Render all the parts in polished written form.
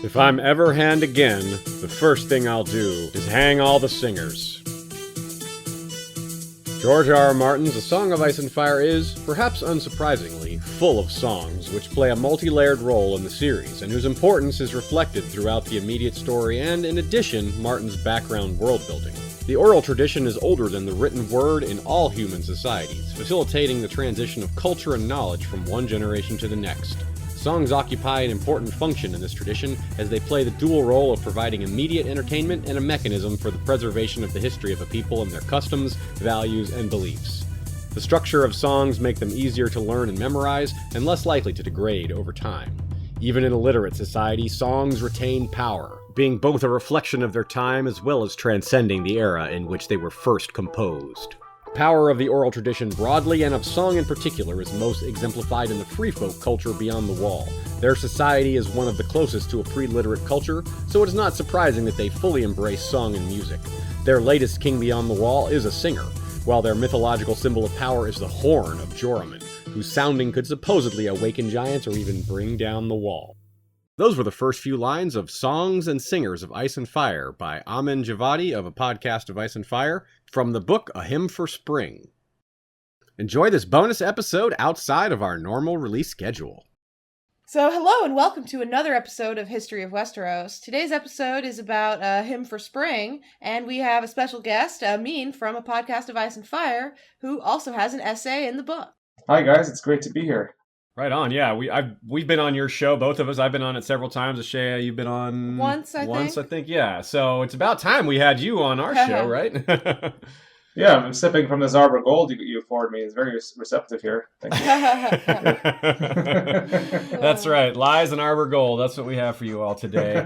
If I'm ever hanged again, the first thing I'll do is hang all the singers. George R. R. Martin's A Song of Ice and Fire is, perhaps unsurprisingly, full of songs which play a multi-layered role in the series, and whose importance is reflected throughout the immediate story and, in addition, Martin's background world-building. The oral tradition is older than the written word in all human societies, facilitating the transition of culture and knowledge from one generation to the next. Songs occupy an important function in this tradition as they play the dual role of providing immediate entertainment and a mechanism for the preservation of the history of a people and their customs, values, and beliefs. The structure of songs make them easier to learn and memorize, and less likely to degrade over time. Even in a literate society, songs retain power, being both a reflection of their time as well as transcending the era in which they were first composed. Power of the oral tradition broadly and of song in particular is most exemplified in the free folk culture beyond the wall. Their society is one of the closest to a pre-literate culture, so it is not surprising that they fully embrace song and music. Their latest king beyond the wall is a singer, while their mythological symbol of power is the horn of Joramun, whose sounding could supposedly awaken giants or even bring down the wall. Those were the first few lines of Songs and Singers of Ice and Fire by Amin Javadi of A Podcast of Ice and Fire from the book A Hymn for Spring. Enjoy this bonus episode outside of our normal release schedule. So hello and welcome to another episode of History of Westeros. Today's episode is about A Hymn for Spring, and we have a special guest, Amin from A Podcast of Ice and Fire, who also has an essay in the book. Hi guys, it's great to be here. Right on, yeah. We've been on your show, both of us. I've been on it several times. Ashaya, you've been on once, I think. Yeah. So it's about time we had you on our show, right? Yeah, I'm sipping from this Arbor Gold you afford me. It's very receptive here. Thank you. That's right. Lies and Arbor Gold. That's what we have for you all today.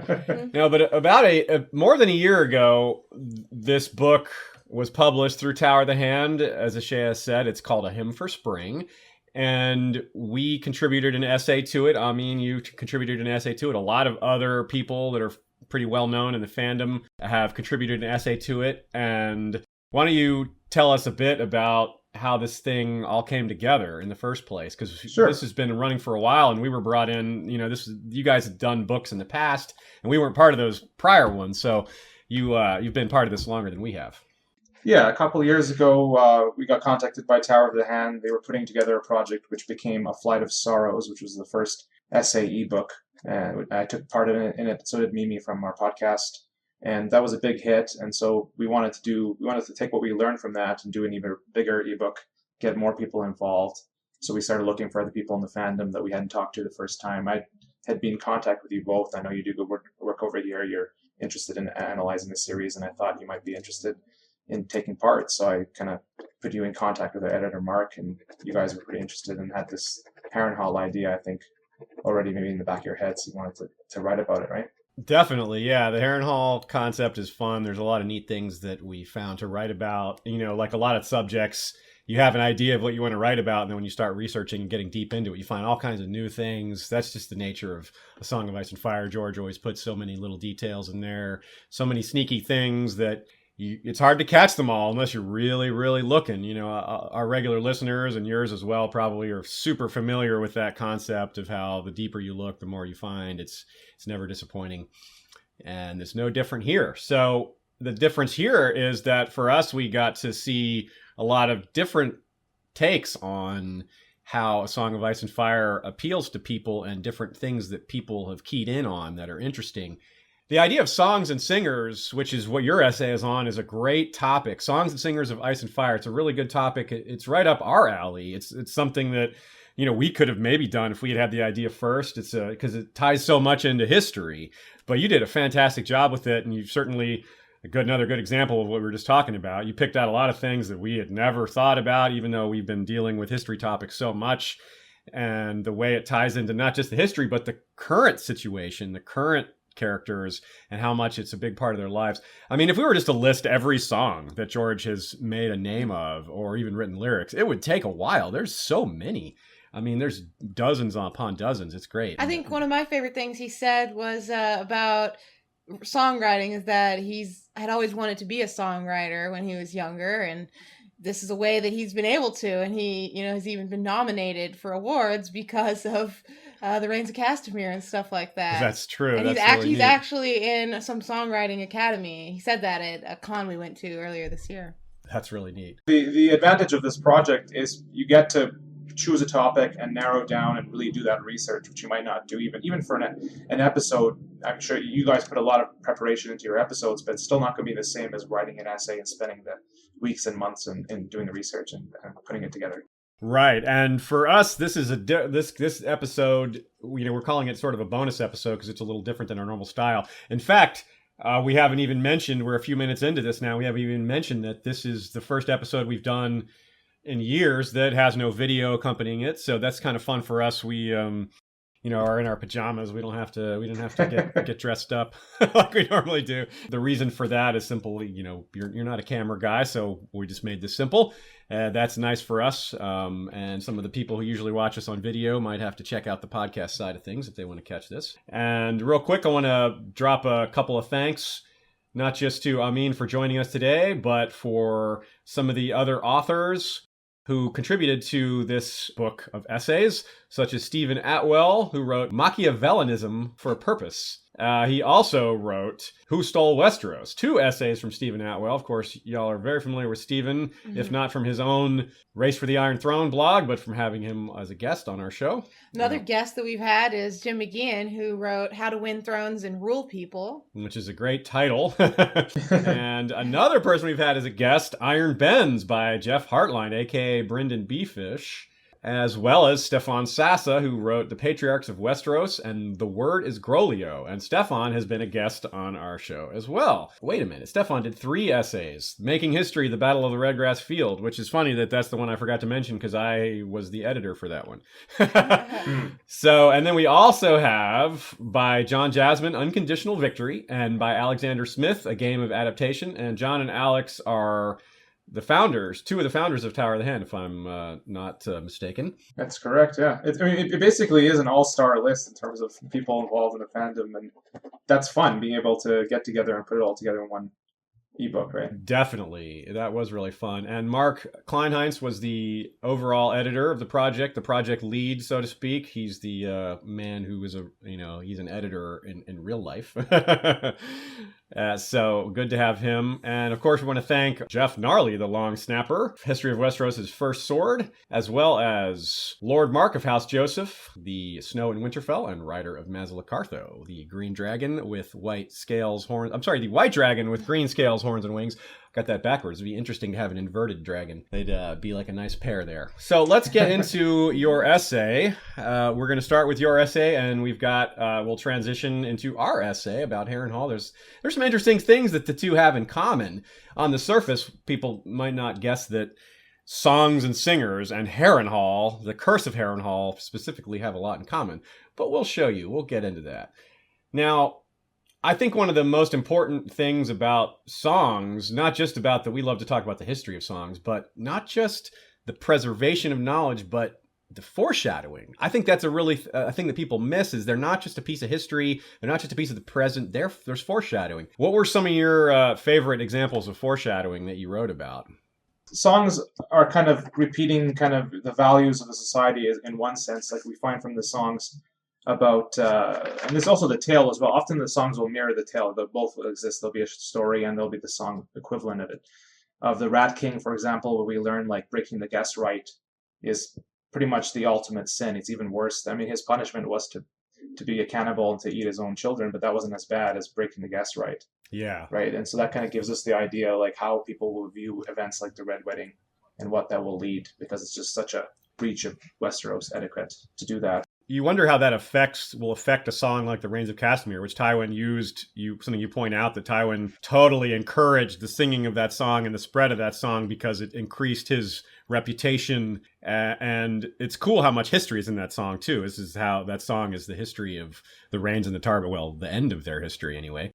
But about more than a year ago, this book was published through Tower of the Hand. As Ashaya said, it's called A Hymn for Spring. And we contributed an essay to it. I mean, you contributed an essay to it. A lot of other people that are pretty well known in the fandom have contributed an essay to it. And why don't you tell us a bit about how this thing all came together in the first place? Because Sure. This has been running for a while, and we were brought in. You guys had done books in the past, and we weren't part of those prior ones. So you've been part of this longer than we have. Yeah, a couple of years ago, we got contacted by Tower of the Hand. They were putting together a project which became A Flight of Sorrows, which was the first essay ebook. And I took part in it. So did Mimi from our podcast. And that was a big hit. And so we wanted to take what we learned from that and do an even bigger ebook, get more people involved. So we started looking for other people in the fandom that we hadn't talked to the first time. I had been in contact with you both. I know you do good work over here. You're interested in analyzing the series, and I thought you might be interested in taking part. So I kind of put you in contact with our editor, Mark, and you guys were pretty interested and had this Harrenhal idea, I think, already maybe in the back of your head. So you wanted to write about it, right? Definitely, yeah. The Harrenhal concept is fun. There's a lot of neat things that we found to write about. Like a lot of subjects, you have an idea of what you want to write about, and then when you start researching and getting deep into it, you find all kinds of new things. That's just the nature of A Song of Ice and Fire. George always puts so many little details in there, so many sneaky things that it's hard to catch them all unless you're really, really looking. Our regular listeners and yours as well probably are super familiar with that concept of how the deeper you look, the more you find. It's never disappointing. And it's no different here. So the difference here is that for us, we got to see a lot of different takes on how A Song of Ice and Fire appeals to people and different things that people have keyed in on that are interesting. The idea of songs and singers, which is what your essay is on, is a great topic. Songs and Singers of Ice and Fire. It's a really good topic. It's right up our alley. It's something that, we could have maybe done if we had the idea first. It's because it ties so much into history. But you did a fantastic job with it, and you've certainly another good example of what we were just talking about. You picked out a lot of things that we had never thought about, even though we've been dealing with history topics so much, and the way it ties into not just the history, but the current situation, the current characters, and how much it's a big part of their lives. I mean, if we were just to list every song that George has made a name of or even written lyrics, it would take a while. There's so many. I mean, there's dozens upon dozens. It's great. I think one of my favorite things he said was about songwriting is that had always wanted to be a songwriter when he was younger, and this is a way that he's been able to, and he, has even been nominated for awards because of the Rains of Castamere and stuff like that. That's true. And That's he's actually in some songwriting academy. He said that at a con we went to earlier this year. That's really neat. The advantage of this project is you get to choose a topic and narrow down and really do that research, which you might not do even for an episode. I'm sure you guys put a lot of preparation into your episodes, but it's still not going to be the same as writing an essay and spending the weeks and months in doing the research and putting it together. Right, and for us, this is this episode. We're calling it sort of a bonus episode because it's a little different than our normal style. In fact, we haven't even mentioned. We're a few minutes into this now. We haven't even mentioned that this is the first episode we've done in years that has no video accompanying it. So that's kind of fun for us. We are in our pajamas. We didn't have to get dressed up like we normally do. The reason for that is simply, you're not a camera guy, so we just made this simple. That's nice for us. And some of the people who usually watch us on video might have to check out the podcast side of things if they want to catch this. And real quick, I want to drop a couple of thanks, not just to Amin for joining us today, but for some of the other authors who contributed to this book of essays, such as Stephen Atwell, who wrote Machiavellianism for a Purpose. He also wrote Who Stole Westeros? 2 essays from Stephen Atwell. Of course, y'all are very familiar with Stephen, if not from his own Race for the Iron Throne blog, but from having him as a guest on our show. Another guest that we've had is Jim McGeehan, who wrote How to Win Thrones and Rule People, which is a great title. And another person we've had as a guest, Iron Bends by Jeff Hartline, a.k.a. Brendan Beefish, as well as Stefan Sassa, who wrote The Patriarchs of Westeros and The Word is Grolio. And Stefan has been a guest on our show as well. Wait a minute. Stefan did 3 essays. Making History, The Battle of the Redgrass Field, which is funny that that's the one I forgot to mention because I was the editor for that one. So, and then we also have by John Jasmine, Unconditional Victory, and by Alexander Smith, A Game of Adaptation. And John and Alex are the founders, 2 of the founders of Tower of the Hand, if I'm not mistaken. That's correct, yeah. It basically is an all-star list in terms of people involved in the fandom, and that's fun, being able to get together and put it all together in one ebook, right? Definitely. That was really fun. And Mark Kleinheinz was the overall editor of the project lead, so to speak. He's the man who is he's an editor in real life. So good to have him. And of course, we want to thank Jeff Gnarly, the long snapper, History of Westeros' First Sword, as well as Lord Mark of House Joseph, the Snow in Winterfell, and rider of Mazalacartho, the green dragon with white scales, horns. I'm sorry, the white dragon with green scales, horns, and wings. Got that backwards. It'd be interesting to have an inverted dragon. They'd be like a nice pair there. So let's get into your essay. We're going to start with your essay, and we've got, we'll transition into our essay about Harrenhal. There's some interesting things that the two have in common. On the surface, people might not guess that songs and singers and Harrenhal, the Curse of Harrenhal specifically, have a lot in common. But we'll show you. We'll get into that. Now, I think one of the most important things about songs, not just about that we love to talk about the history of songs, but not just the preservation of knowledge, but the foreshadowing. I think that's a really a thing that people miss, is they're not just a piece of history, they're not just a piece of the present, there's foreshadowing. What were some of your favorite examples of foreshadowing that you wrote about? Songs are kind of repeating kind of the values of a society in one sense, like we find from the songs about, and there's also the tale as well. Often the songs will mirror the tale. They'll both exist. There'll be a story and there'll be the song equivalent of it. Of the Rat King, for example, where we learn like breaking the guest right is pretty much the ultimate sin. It's even worse. I mean, his punishment was to be a cannibal and to eat his own children, but that wasn't as bad as breaking the guest right. Yeah. Right. And so that kind of gives us the idea like how people will view events like the Red Wedding and what that will lead, because it's just such a breach of Westeros etiquette to do that. You wonder how that will affect a song like The Rains of Castamere, which Tywin used. Something you point out, that Tywin totally encouraged the singing of that song and the spread of that song because it increased his reputation. And it's cool how much history is in that song too. This is how that song is the history of the Rains and the Tar, well, the end of their history anyway.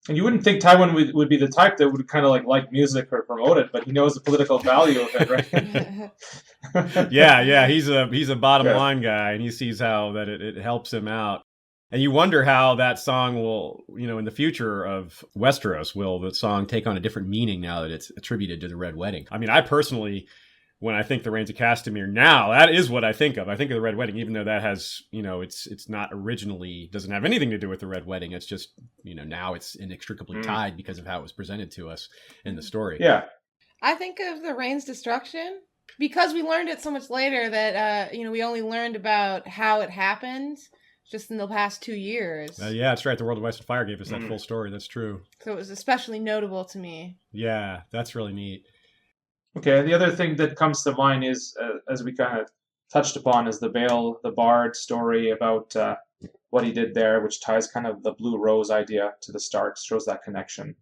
And you wouldn't think Tywin would be the type that would kind of like music or promote it, but he knows the political value of it, right? Yeah. He's a bottom line guy, and he sees how that it helps him out. And you wonder how that song will, in the future of Westeros, will the song take on a different meaning now that it's attributed to the Red Wedding? I mean, I personally when I think the Reigns of Castamere now, that is what I think of. I think of the Red Wedding, even though that has, it's not originally, doesn't have anything to do with the Red Wedding. It's just, now it's inextricably tied because of how it was presented to us in the story. Yeah. I think of the Reigns destruction because we learned it so much later that, we only learned about how it happened just in the past 2 years. Yeah, that's right. The World of Ice and Fire gave us that full story. That's true. So it was especially notable to me. Yeah, that's really neat. Okay, the other thing that comes to mind is, as we kind of touched upon, is the Bale the Bard story about what he did there, which ties kind of the Blue Rose idea to the Starks, shows that connection,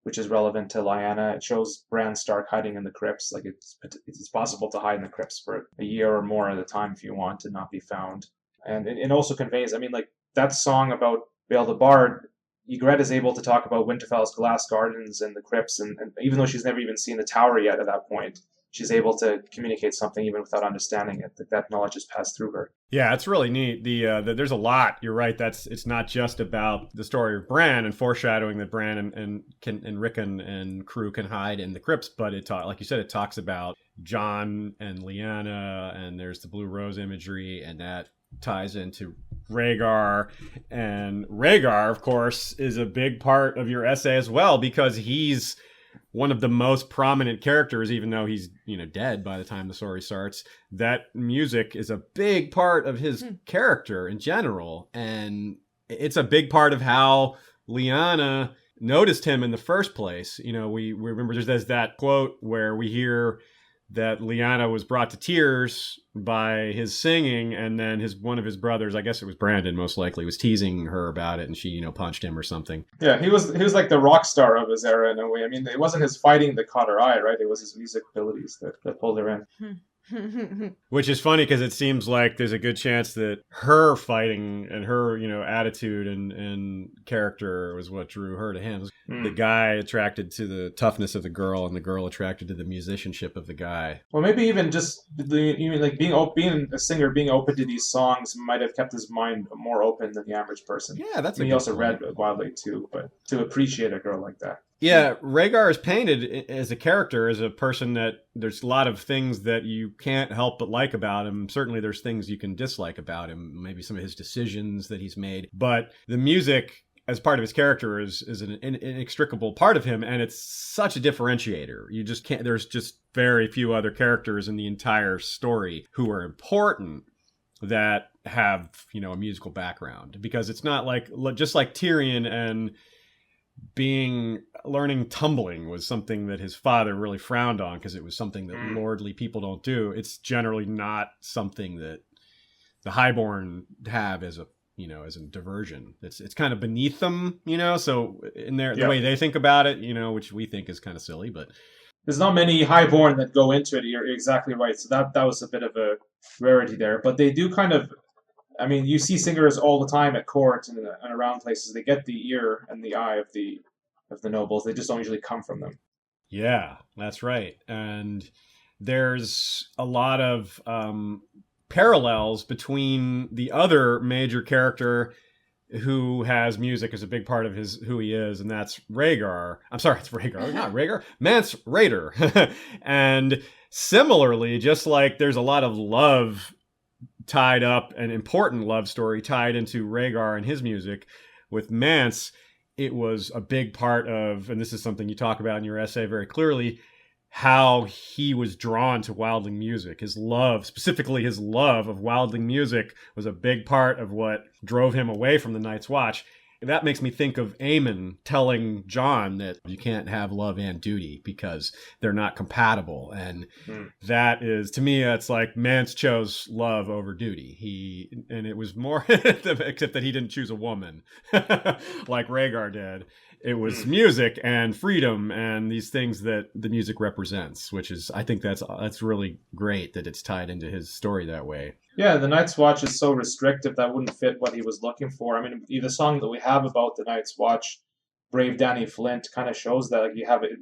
which is relevant to Lyanna. It shows Bran Stark hiding in the crypts. Like it's possible to hide in the crypts for a year or more at a time if you want and not be found. And it also conveys, that song about Bale the Bard, Ygritte is able to talk about Winterfell's glass gardens and the crypts, and even though she's never even seen the tower yet at that point, she's able to communicate something even without understanding it. That knowledge is passed through her. Yeah, it's really neat. There's a lot. You're right. It's not just about the story of Bran and foreshadowing that Bran and Rickon and crew can hide in the crypts, but like you said, it talks about Jon and Lyanna, and there's the Blue Rose imagery, and that ties into Rhaegar. And Rhaegar, of course, is a big part of your essay as well, because he's one of the most prominent characters, even though he's dead by the time the story starts. That music is a big part of his character in general, and it's a big part of how Lyanna noticed him in the first place. We remember there's that quote where we hear that Lyanna was brought to tears by his singing, and then one of his brothers, I guess it was Brandon most likely, was teasing her about it, and she, punched him or something. Yeah, he was like the rock star of his era in a way. It wasn't his fighting that caught her eye, right? It was his music abilities that pulled her in. Which is funny because it seems like there's a good chance that her fighting and her, attitude and character was what drew her to him. The guy attracted to the toughness of the girl, and the girl attracted to the musicianship of the guy. Well, maybe even just being a singer, being open to these songs might have kept his mind more open than the average person. Yeah, that's. He also read wildly too, but to appreciate a girl like that. Yeah, Rhaegar is painted as a character, as a person that there's a lot of things that you can't help but like about him. Certainly there's things you can dislike about him, maybe some of his decisions that he's made. But the music as part of his character is an inextricable part of him, and it's such a differentiator. You just can't, there's just very few other characters in the entire story who are important that have, a musical background. Because it's not like, just like Tyrion and learning tumbling was something that his father really frowned on because it was something that lordly people don't do. It's generally not something that the highborn have as a diversion. It's kind of beneath them, so in the way they think about it, which we think is kind of silly, but there's not many highborn that go into it. You're exactly right. So that was a bit of a rarity there, but they do kind of, you see singers all the time at court and around places. They get the ear and the eye of the nobles. They just don't usually come from them. Yeah, that's right. And there's a lot of parallels between the other major character who has music as a big part of who he is, and that's Rhaegar. I'm sorry, it's Rhaegar, not Rhaegar. Mance Rayder. And similarly, just like there's a lot of love tied up, an important love story tied into Rhaegar and his music, with Mance, it was a big part of, and this is something you talk about in your essay very clearly, how he was drawn to wildling music. His love, specifically his love of wildling music, was a big part of what drove him away from the Night's Watch. That makes me think of Aemon telling Jon that you can't have love and duty because they're not compatible. And that is, to me, it's like Mance chose love over duty. And it was more, except that he didn't choose a woman like Rhaegar did. It was music and freedom and these things that the music represents, which is, I think that's really great that it's tied into his story that way. Yeah, the Night's Watch is so restrictive that wouldn't fit what he was looking for. The song that we have about the Night's Watch, Brave Danny Flint, kind of shows that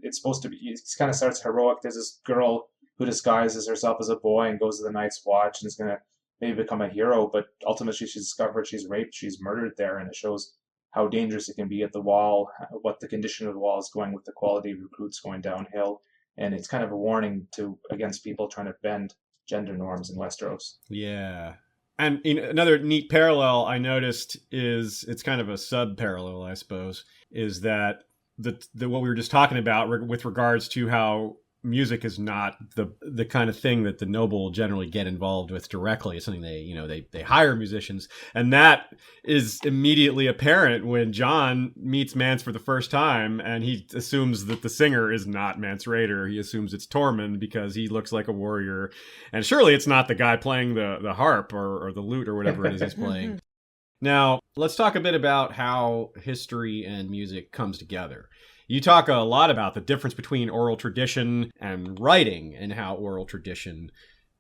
it's supposed to be, it kind of starts heroic. There's this girl who disguises herself as a boy and goes to the Night's Watch and is going to maybe become a hero, but ultimately she's discovered she's raped, she's murdered there, and it shows how dangerous it can be at the Wall, what the condition of the Wall is going with the quality of recruits going downhill. and it's kind of a warning against people trying to bend gender norms in Westeros. Yeah. And another neat parallel I noticed is, it's kind of a sub-parallel, I suppose, is that the what we were just talking about with regards to how music is not the kind of thing that the noble generally get involved with directly. It's something they hire musicians, and that is immediately apparent when Jon meets Mance for the first time, and he assumes that the singer is not Mance Rayder. He assumes it's Tormund because he looks like a warrior, and surely it's not the guy playing the harp or the lute or whatever it is he's playing. Now, let's talk a bit about how history and music comes together. You talk a lot about the difference between oral tradition and writing, and how oral tradition,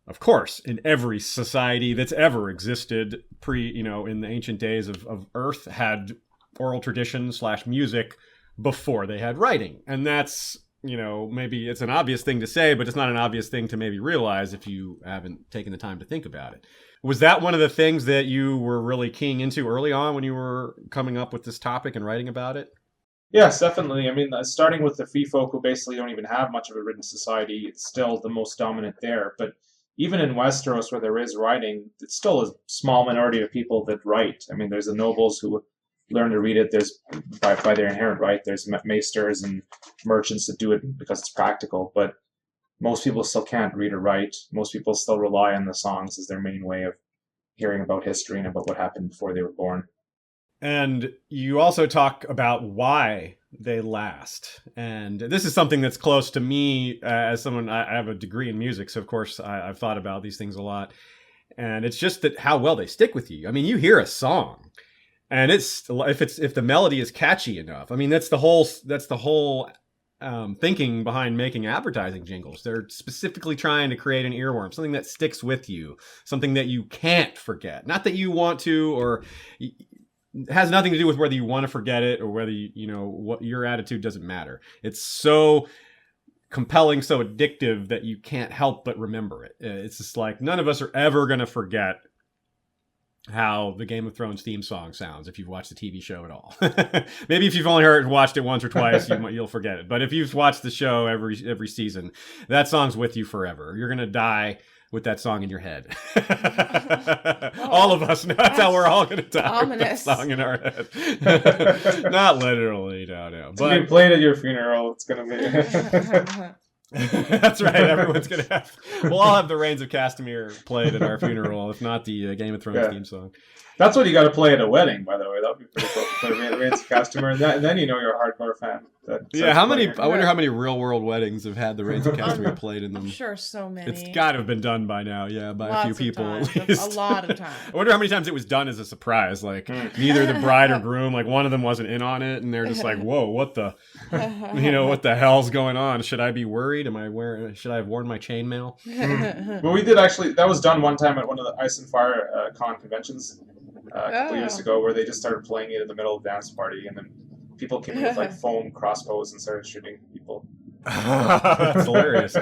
of course, in every society that's ever existed in the ancient days of Earth, had oral tradition / music before they had writing. And that's, maybe it's an obvious thing to say, but it's not an obvious thing to maybe realize if you haven't taken the time to think about it. Was that one of the things that you were really keying into early on when you were coming up with this topic and writing about it? Yes, definitely. I mean, starting with the free folk who basically don't even have much of a written society, it's still the most dominant there. But even in Westeros, where there is writing, it's still a small minority of people that write. I mean, there's the nobles who learn to read it. There's by their inherent right. There's maesters and merchants that do it because it's practical. But most people still can't read or write. Most people still rely on the songs as their main way of hearing about history and about what happened before they were born. And you also talk about why they last. And this is something that's close to me as someone, I have a degree in music, so of course I've thought about these things a lot. And it's just that how well they stick with you. I mean, you hear a song, and if the melody is catchy enough. I mean, that's the whole thinking behind making advertising jingles. They're specifically trying to create an earworm, something that sticks with you, something that you can't forget. Not that you want to, or it has nothing to do with whether you want to forget it or whether what your attitude doesn't matter. It's so compelling, so addictive that you can't help but remember it. It's just like none of us are ever going to forget how the Game of Thrones theme song sounds if you've watched the TV show at all. Maybe if you've only watched it once or twice, you'll forget it. But if you've watched the show every season, that song's with you forever. You're going to die with that song in your head. All of us. That's how we're all going to die. Ominous. With that song in our head. Not literally, no. But if you played at your funeral, it's going to be... That's right. Everyone's going to have... We'll all have the Reigns of Castamere played at our funeral, if not the Game of Thrones theme song. That's what you got to play at a wedding, by the way. That would be pretty cool. Play Reigns of Castamere, and then you're a hardcore fan. I wonder how many real world weddings have had the Reigns of Castamere played in them. I'm sure so many. It's got to have been done by now, by Lots a few people at A least. lot of times. I wonder how many times it was done as a surprise. Like neither the bride or groom, like one of them wasn't in on it, and they're just like, "Whoa, what the, what the hell's going on? Should I be worried? Should I have worn my chainmail?" Well, we did actually. That was done one time at one of the Ice and Fire con conventions a couple years ago, where they just started playing it in the middle of the dance party, and then people came in with like foam crossbows and started shooting people. That's hilarious.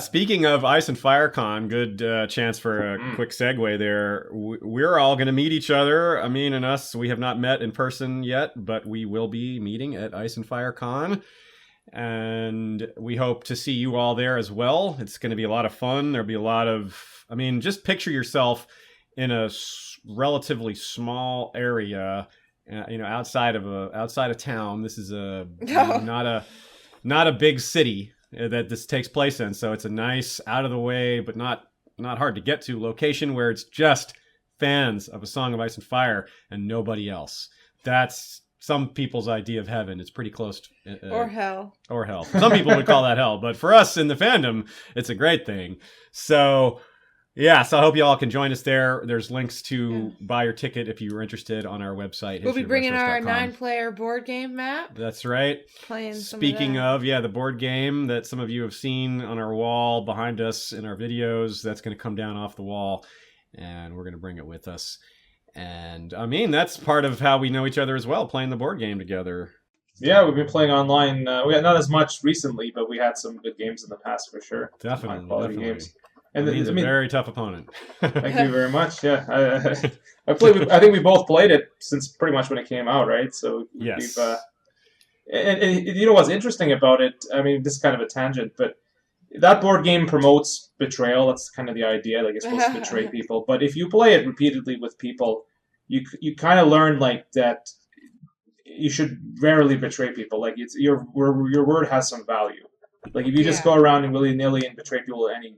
Speaking of Ice and Fire Con, good chance for a quick segue there. We're all going to meet each other. Amin and us, we have not met in person yet, but we will be meeting at Ice and Fire Con. And we hope to see you all there as well. It's going to be a lot of fun. There'll be a lot of, just picture yourself in a relatively small area, outside of town. This is not a big city that this takes place in. So it's a nice, out of the way, but not hard to get to location where it's just fans of A Song of Ice and Fire and nobody else. That's some people's idea of heaven. It's pretty close to... or hell. Or hell. Some people would call that hell. But for us in the fandom, it's a great thing. So... yeah, so I hope you all can join us there. There's links to buy your ticket if you're interested on our website. We'll be bringing our 9-player board game map. That's right. Playing Speaking of, the board game that some of you have seen on our wall behind us in our videos, that's going to come down off the wall, and we're going to bring it with us. And, that's part of how we know each other as well, playing the board game together. Yeah, we've been playing online. We had not as much recently, but we had some good games in the past for sure. Definitely. Games. And he's a very tough opponent. Thank you very much. Yeah, I think we both played it since pretty much when it came out, right? So yes. And you know what's interesting about it? I mean, this is kind of a tangent, but that board game promotes betrayal. That's kind of the idea. Like, it's supposed to betray people. But if you play it repeatedly with people, you kind of learn like that you should rarely betray people. Like, it's your word has some value. Like, if you just go around and willy-nilly and betray people with any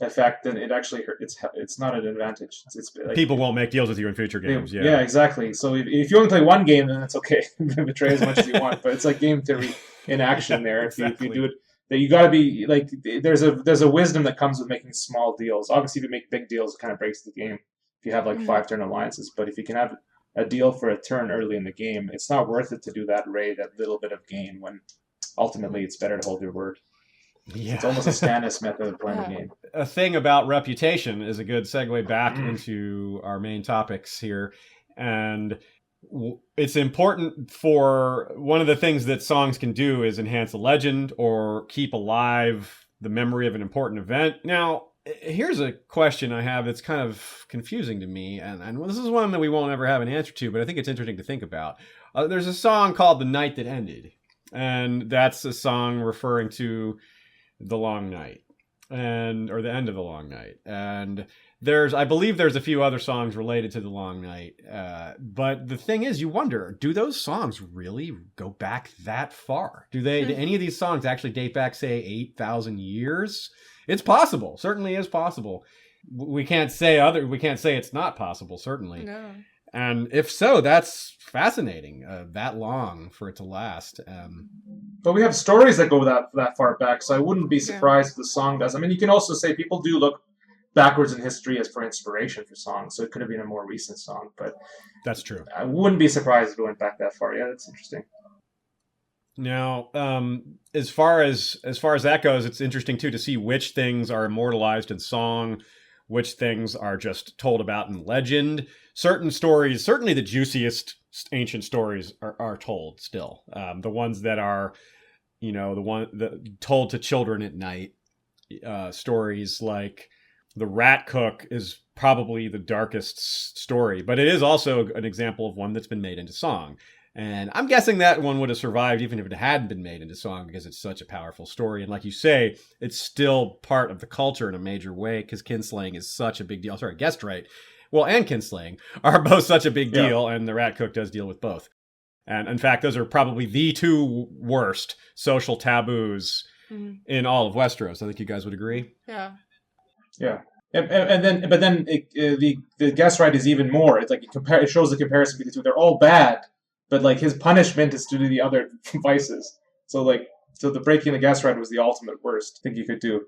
effect, then it actually it's not an advantage. It's like, people won't make deals with you in future games. Yeah, exactly. So if you only play one game, then it's okay. Betray as much as you want, but it's like game theory in action there. Exactly. If you do it, that you got to be like, there's a wisdom that comes with making small deals. Obviously, if you make big deals, it kind of breaks the game. If you have like 5-turn alliances, but if you can have a deal for a turn early in the game, it's not worth it to do that little bit of gain when ultimately it's better to hold your word. Yeah. It's almost a Stannis method of playing the game. A thing about reputation is a good segue back into our main topics here. And it's important for one of the things that songs can do is enhance a legend or keep alive the memory of an important event. Now, here's a question I have that's kind of confusing to me. And this is one that we won't ever have an answer to, but I think it's interesting to think about. There's a song called The Night That Ended. And that's a song referring to the long night or the end of the long night. And I believe there's a few other songs related to the long night. But the thing is, you wonder, do those songs really go back that far? Do any of these songs actually date back, say, 8,000 years? It's possible. Certainly is possible. We can't say it's not possible, certainly. No. And if so, that's fascinating, that long for it to last. But we have stories that go that far back, so I wouldn't be surprised if the song does. I mean, you can also say people do look backwards in history as for inspiration for songs, so it could have been a more recent song. But that's true. I wouldn't be surprised if it went back that far. Yeah, that's interesting. Now, as far as that goes, it's interesting too to see which things are immortalized in song, which things are just told about in legend. Certain stories, certainly the juiciest ancient stories are told still. The ones that are, told to children at night. Stories like the Rat Cook is probably the darkest story, but it is also an example of one that's been made into song. And I'm guessing that one would have survived even if it hadn't been made into song because it's such a powerful story. And like you say, it's still part of the culture in a major way because kinslaying is such a big deal. Sorry, guest right. Well, and kinslaying are both such a big deal, and the Rat Cook does deal with both. And in fact, those are probably the two worst social taboos in all of Westeros. I think you guys would agree. Yeah. Yeah. And then the guest right is even more. It's like it shows the comparison between the two. They're all bad, but like his punishment is to do the other vices. So the breaking the guest right was the ultimate worst thing you could do.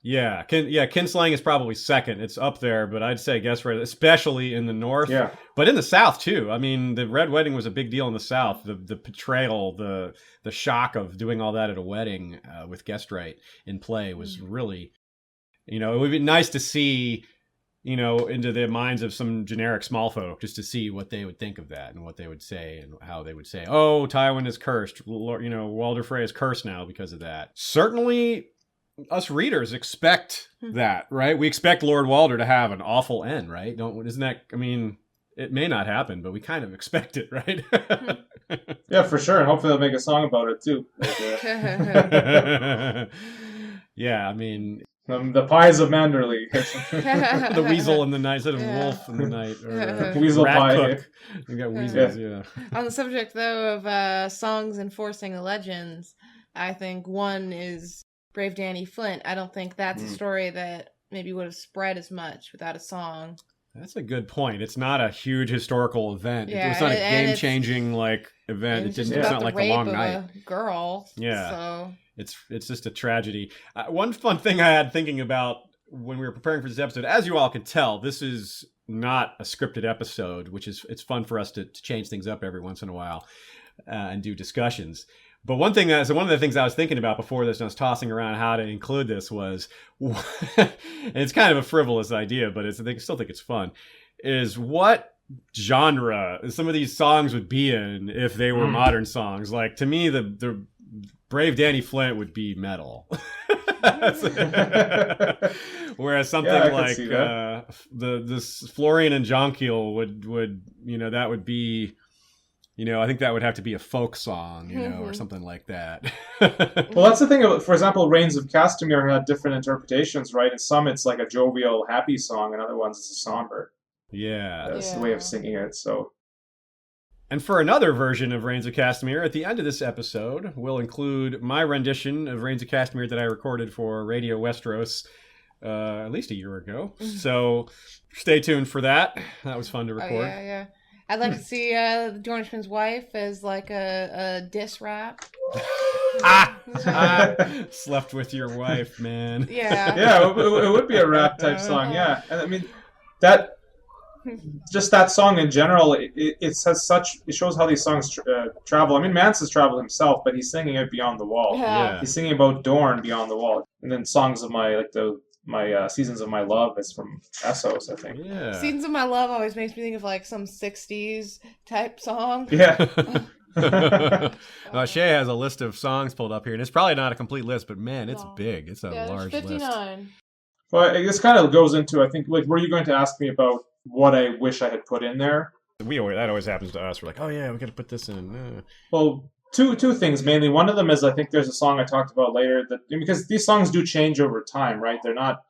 Yeah, kinslaying is probably second. It's up there, but I'd say guest right, especially in the north. Yeah. But in the south too. I mean, the Red Wedding was a big deal in the south. The betrayal, the shock of doing all that at a wedding with guest right in play was really, it would be nice to see, into the minds of some generic small folk, just to see what they would think of that and what they would say and how they would say, oh, Tywin is cursed. Walder Frey is cursed now because of that. Certainly, us readers expect that, right? We expect Lord Walder to have an awful end, right? It may not happen, but we kind of expect it, right? Yeah, for sure. And hopefully they'll make a song about it too. Yeah, I mean, the Pies of Manderley. the weasel in the night instead of wolf in the night. Or Weasel rat pie. cook. We got weasels, yeah. On the subject, though, of songs enforcing the legends, I think one is Brave Danny Flint. I don't think that's a story that maybe would have spread as much without a song. That's a good point. It's not a huge historical event. Yeah, it's not a game-changing event. It's not like the Long Night. A girl. Yeah. So it's just a tragedy. One fun thing I had thinking about when we were preparing for this episode, as you all can tell, this is not a scripted episode, which is it's fun for us to change things up every once in a while and do discussions. But one of the things I was thinking about before this, and I was tossing around how to include this was, and it's kind of a frivolous idea, but I still think it's fun, is what genre some of these songs would be in if they were modern songs. Like, to me, the Brave Danny Flint would be metal. Whereas something like this Florian and Jonquil would that would be I think that would have to be a folk song, or something like that. Well, that's the thing. For example, Reigns of Castamere had different interpretations, right? In some, it's like a jovial, happy song, and other ones, it's a somber. Yeah. That's the way of singing it, so... And for another version of Reigns of Castamere, at the end of this episode, we'll include my rendition of Reigns of Castamere that I recorded for Radio Westeros at least a year ago. So stay tuned for that. That was fun to record. Oh, yeah. I'd like to see the Dornishman's wife as like a diss rap. Slept with your wife, man. Yeah. Yeah, it would be a rap type song, yeah. And I mean, that... Just that song in general, it shows how these songs travel. I mean, Mance has traveled himself, but he's singing it beyond the wall. Yeah. He's singing about Dorne beyond the wall. And then songs of my Seasons of My Love is from Essos, I think. Yeah. Seasons of My Love always makes me think of like some 60s type song. Yeah. Shay has a list of songs pulled up here, and it's probably not a complete list, but man, it's big. It's a large list. 59. Well, this kind of goes into, I think, like, were you going to ask me about what I wish I had put in there? That always happens to us. We're like, oh yeah, we got to put this in. Well, two things mainly. One of them is, I think there's a song I talked about later because these songs do change over time, right? They're not,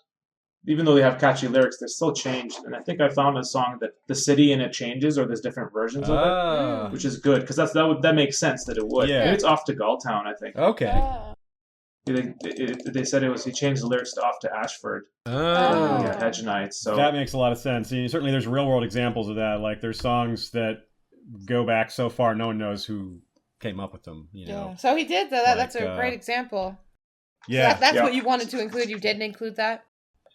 even though they have catchy lyrics, they're still changed. And I think I found a song that the city in it changes, or there's different versions of it, which is good because that makes sense that it would. Yeah. Maybe it's Off to Galltown, I think. Okay. They said he changed the lyrics to Off to Ashford. Oh. Hedge Knights. So that makes a lot of sense. Certainly there's real world examples of that. Like there's songs that go back so far no one knows who came up with them. Yeah. So he did though. That's a great example. Yeah. So that's what you wanted to include. You didn't include that?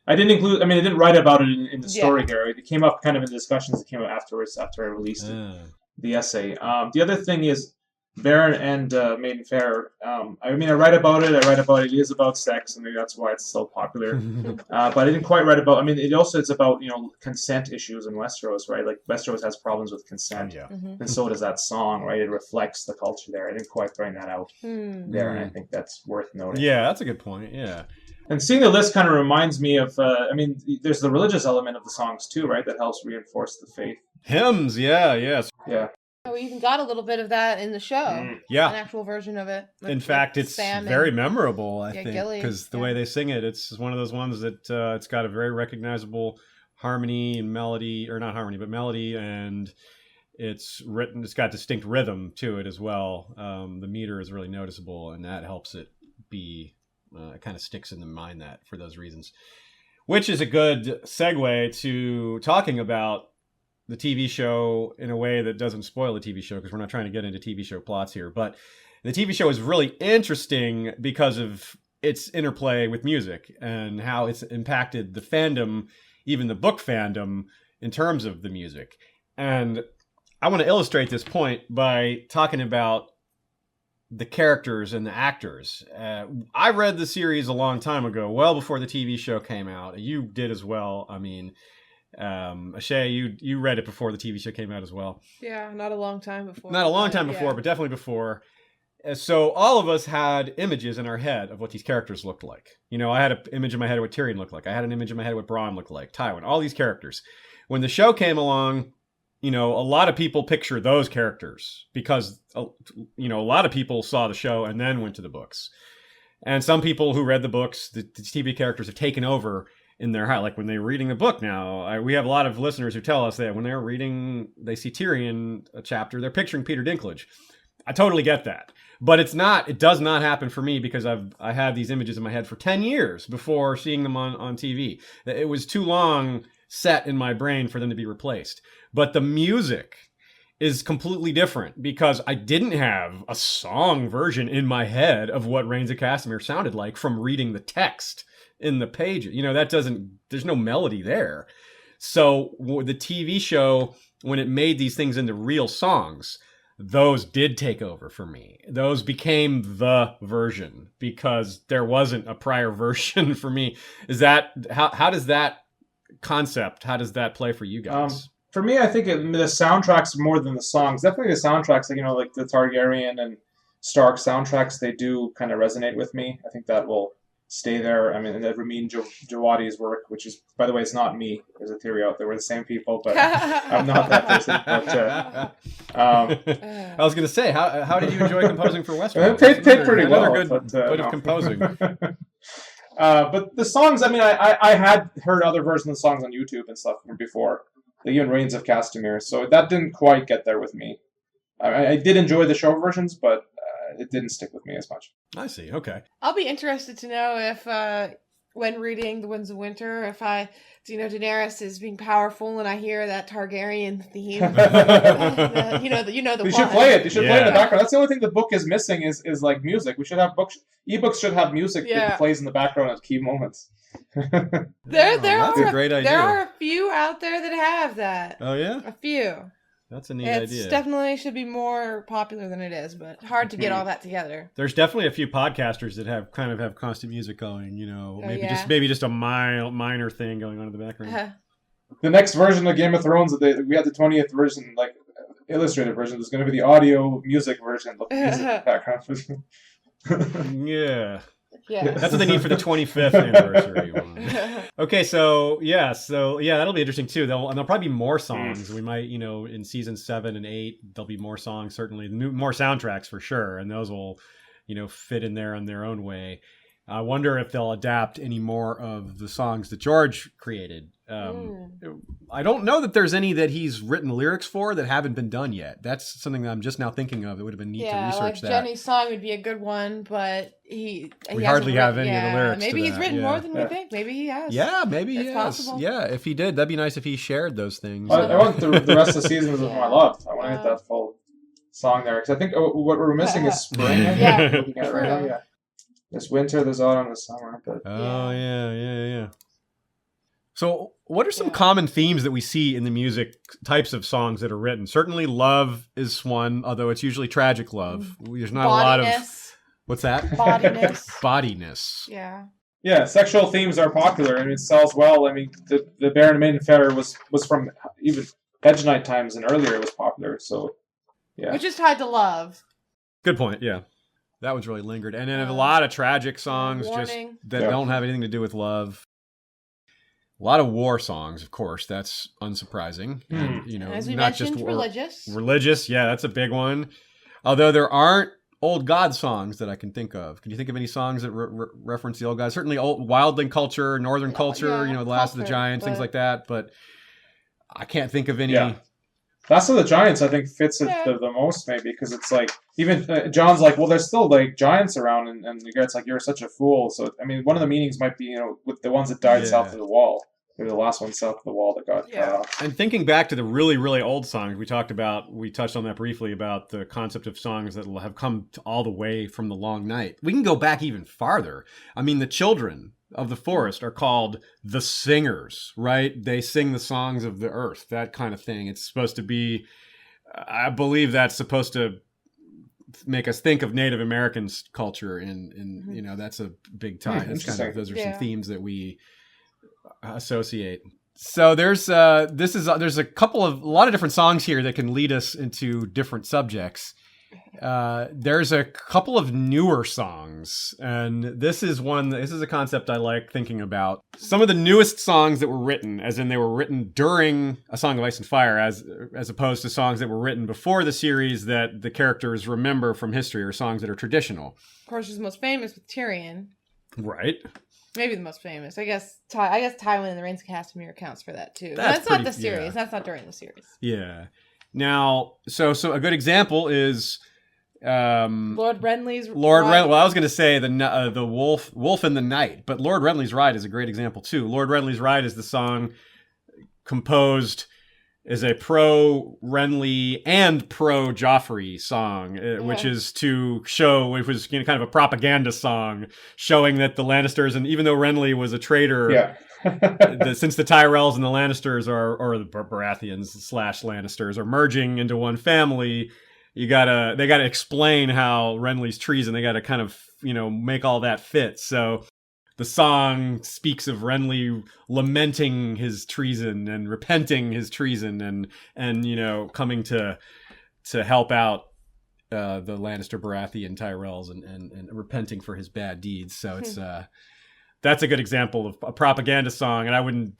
I didn't include. I mean, I didn't write about it in the story here. It came up kind of in the discussions that came up afterwards after I released the essay. The other thing is Baron and Maiden Fair. I mean, I write about it. It is about sex, and maybe that's why it's so popular. But I didn't quite write about. I mean, it's about consent issues in Westeros, right? Like Westeros has problems with consent, and so does that song, right? It reflects the culture there. I didn't quite bring that out there, and I think that's worth noting. Yeah, that's a good point. Yeah. And seeing the list kind of reminds me of. I mean, there's the religious element of the songs too, right? That helps reinforce the faith. Hymns, yes. Yeah. We even got a little bit of that in the show. Yeah. An actual version of it. In fact, it's very memorable, I think, because the way they sing it, it's one of those ones that it's got a very recognizable harmony and melody, or not harmony, but melody, and it's got distinct rhythm to it as well. The meter is really noticeable, and that helps it be, it kind of sticks in the mind that for those reasons. Which is a good segue to talking about the TV show in a way that doesn't spoil the TV show, because we're not trying to get into TV show plots here. But the TV show is really interesting because of its interplay with music and how it's impacted the fandom, even the book fandom, in terms of the music. And I want to illustrate this point by talking about the characters and the actors. I read the series a long time ago, well before the TV show came out. You did as well. I mean... Ashaya, you read it before the TV show came out as well. Yeah, not a long time before. Not a long time before, but definitely before. So all of us had images in our head of what these characters looked like. I had an image in my head of what Tyrion looked like. I had an image in my head of what Bronn looked like, Tywin, all these characters. When the show came along, a lot of people picture those characters because, a lot of people saw the show and then went to the books. And some people who read the books, the TV characters have taken over in their heart. Like when they're reading a book now, we have a lot of listeners who tell us that when they're reading, they see Tyrion a chapter, they're picturing Peter Dinklage. I totally get that. But it does not happen for me because I had these images in my head for 10 years before seeing them on TV. It was too long set in my brain for them to be replaced. But the music is completely different because I didn't have a song version in my head of what Reigns of Castamere sounded like from reading the text in the pages. There's no melody there. So the TV show, when it made these things into real songs, those did take over for me. Those became the version because there wasn't a prior version for me. How does that concept, how does that play for you guys? For me, I think the soundtracks more than the songs. Definitely the soundtracks, like the Targaryen and Stark soundtracks, they do kind of resonate with me. I think that will stay there. I mean, and Amin Javadi's work, which is, by the way, it's not me. there's a theory out there. We're the same people, but I'm not that person. But, I was going to say, how did you enjoy composing for Westeros? It paid pretty well. Another good bit of composing. But the songs, I mean, I had heard other versions of the songs on YouTube and stuff from before, even Reigns of Castamere, so that didn't quite get there with me. I did enjoy the show versions, but it didn't stick with me as much. I see. Okay. I'll be interested to know if, when reading The Winds of Winter, if Daenerys is being powerful and I hear that Targaryen theme. you know the You one. should play it. You should play it in the Yeah. background. That's the only thing the book is missing is like music. We should have books. Ebooks should have music Yeah. that plays in the background at key moments. There that's are a great idea. There are a few out there that have that. Oh, yeah? A few. That's a neat It's idea. definitely should be more popular than it is, but hard to get all that together. There's definitely a few podcasters that have constant music going, maybe just a minor thing going on in the background. The next version of Game of Thrones, we had the 20th version, like illustrated version. There's going to be the audio music version, the music background version. Yeah. Yeah. That's what they need for the 25th anniversary one. Okay, so that'll be interesting too. There'll probably be more songs. We might, in season 7 and 8, there'll be more songs, certainly more soundtracks for sure, and those will, fit in there in their own way. I wonder if they'll adapt any more of the songs that George created. I don't know that there's any that he's written lyrics for that haven't been done yet. That's something that I'm just now thinking of. It would have been neat to research that. Jenny's song would be a good one, but we hardly have any of the lyrics. Maybe to he's that. written more than we think. Maybe he has. Yeah, maybe he It's has. possible. Yeah, if he did, that'd be nice if he shared those things. I want the rest of the seasons of my love. I want to get that full song there because I think what we're missing is spring. Yeah. Looking at it right now, yeah. There's winter, there's autumn, there's summer. But Yeah. So, what are some common themes that we see in the music types of songs that are written? Certainly, love is one, although it's usually tragic love. There's not a lot of what's that? Bodiness. Bodiness. Yeah. Yeah, sexual themes are popular and it sells well. I mean, the Baron and Maiden Fair was from even Edge Knight times and earlier it was popular. So, yeah. Which is tied to love. Good point. Yeah, that one's really lingered, and then a lot of tragic songs Warning. that don't have anything to do with love. A lot of war songs, of course. That's unsurprising. And, As we not mentioned, just religious. Religious, yeah, that's a big one. Although there aren't old god songs that I can think of. Can you think of any songs that reference the old gods? Certainly old wildling culture, northern culture, the Last of the Giants, things like that. But I can't think of any. Yeah. Last of the Giants, I think, fits it the most, maybe, because it's like, even John's like, well, there's still, like, giants around, and the guy's like, you're such a fool. So, I mean, one of the meanings might be, with the ones that died south of the wall. Maybe the last one south of the wall that got cut off. And thinking back to the really, really old songs, we touched on that briefly about the concept of songs that have come all the way from the Long Night. We can go back even farther. I mean, the children of the forest are called the singers, right? They sing the songs of the earth, that kind of thing. It's supposed to be, I believe that's supposed to make us think of Native Americans culture and that's a big tie. That's those are some themes that we associate. So there's a lot of different songs here that can lead us into different subjects. There's a couple of newer songs, and this is a concept I like thinking about. Some of the newest songs that were written, as in they were written during A Song of Ice and Fire, as opposed to songs that were written before the series that the characters remember from history, or songs that are traditional. Of course, she's most famous with Tyrion. Right. Maybe the most famous. I guess Tywin and the Reigns of Castamere counts for that too. That's not the series. Yeah. That's not during the series. Yeah. Now, so a good example is Lord Renly's Well, I was going to say the Wolf in the Night, but Lord Renly's Ride is a great example too. Lord Renly's Ride is the song composed as a pro Renly and pro Joffrey song, which is to show it was kind of a propaganda song showing that the Lannisters, and even though Renly was a traitor, since the Tyrells and the Lannisters or the Baratheons / Lannisters are merging into one family, they gotta explain how Renly's treason. They gotta kind of make all that fit. So the song speaks of Renly lamenting his treason and repenting his treason and coming to help out the Lannister, Baratheon, Tyrells and repenting for his bad deeds. So it's that's a good example of a propaganda song, and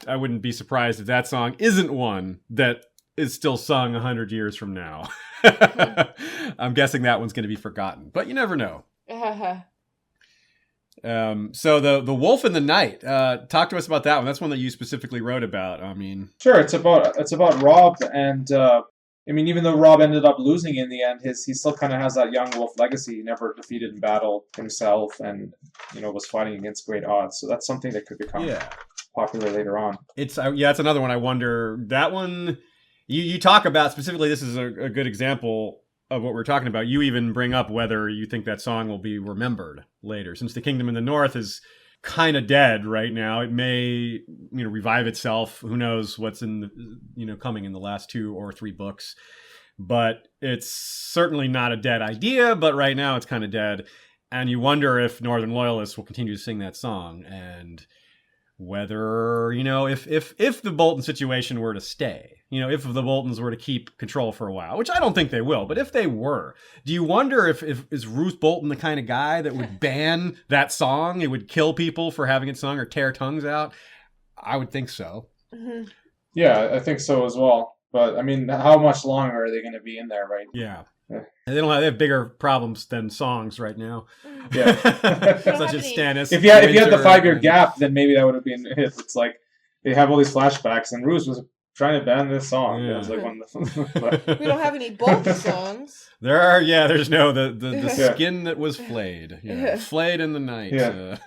I wouldn't be surprised if that song isn't one that is still sung 100 years from now. I'm guessing that one's going to be forgotten, but you never know. So the Wolf in the Night. Talk to us about that one. That's one that you specifically wrote about. I mean, sure. It's about Robb, and I mean, even though Robb ended up losing in the end, he still kind of has that young wolf legacy. He never defeated in battle himself, and was fighting against great odds. So that's something that could become popular later on. It's it's another one. I wonder that one. You talk about specifically. This is a good example of what we're talking about. You even bring up whether you think that song will be remembered later, since the Kingdom in the North is kind of dead right now. It may revive itself. Who knows what's in coming in the last 2 or 3 books, but it's certainly not a dead idea. But right now it's kind of dead, and you wonder if Northern Loyalists will continue to sing that song, and whether if the Bolton situation were to stay, if the Boltons were to keep control for a while, which I don't think they will, but if they were, do you wonder if is Ruth Bolton the kind of guy that would ban that song? It would kill people for having it sung or tear tongues out. I would think so. Mm-hmm. Yeah, I think so as well. But I mean, how much longer are they going to be in there, right? Yeah. They have bigger problems than songs right now. Yeah. Such as Stannis. If you had the 5-year gap, then maybe that would have been a hit. It's like they have all these flashbacks, and Roose was trying to ban this song. Yeah. It was like we don't have any Bolton songs. There are, there's no the skin that was flayed. Yeah. Flayed in the night. Yeah.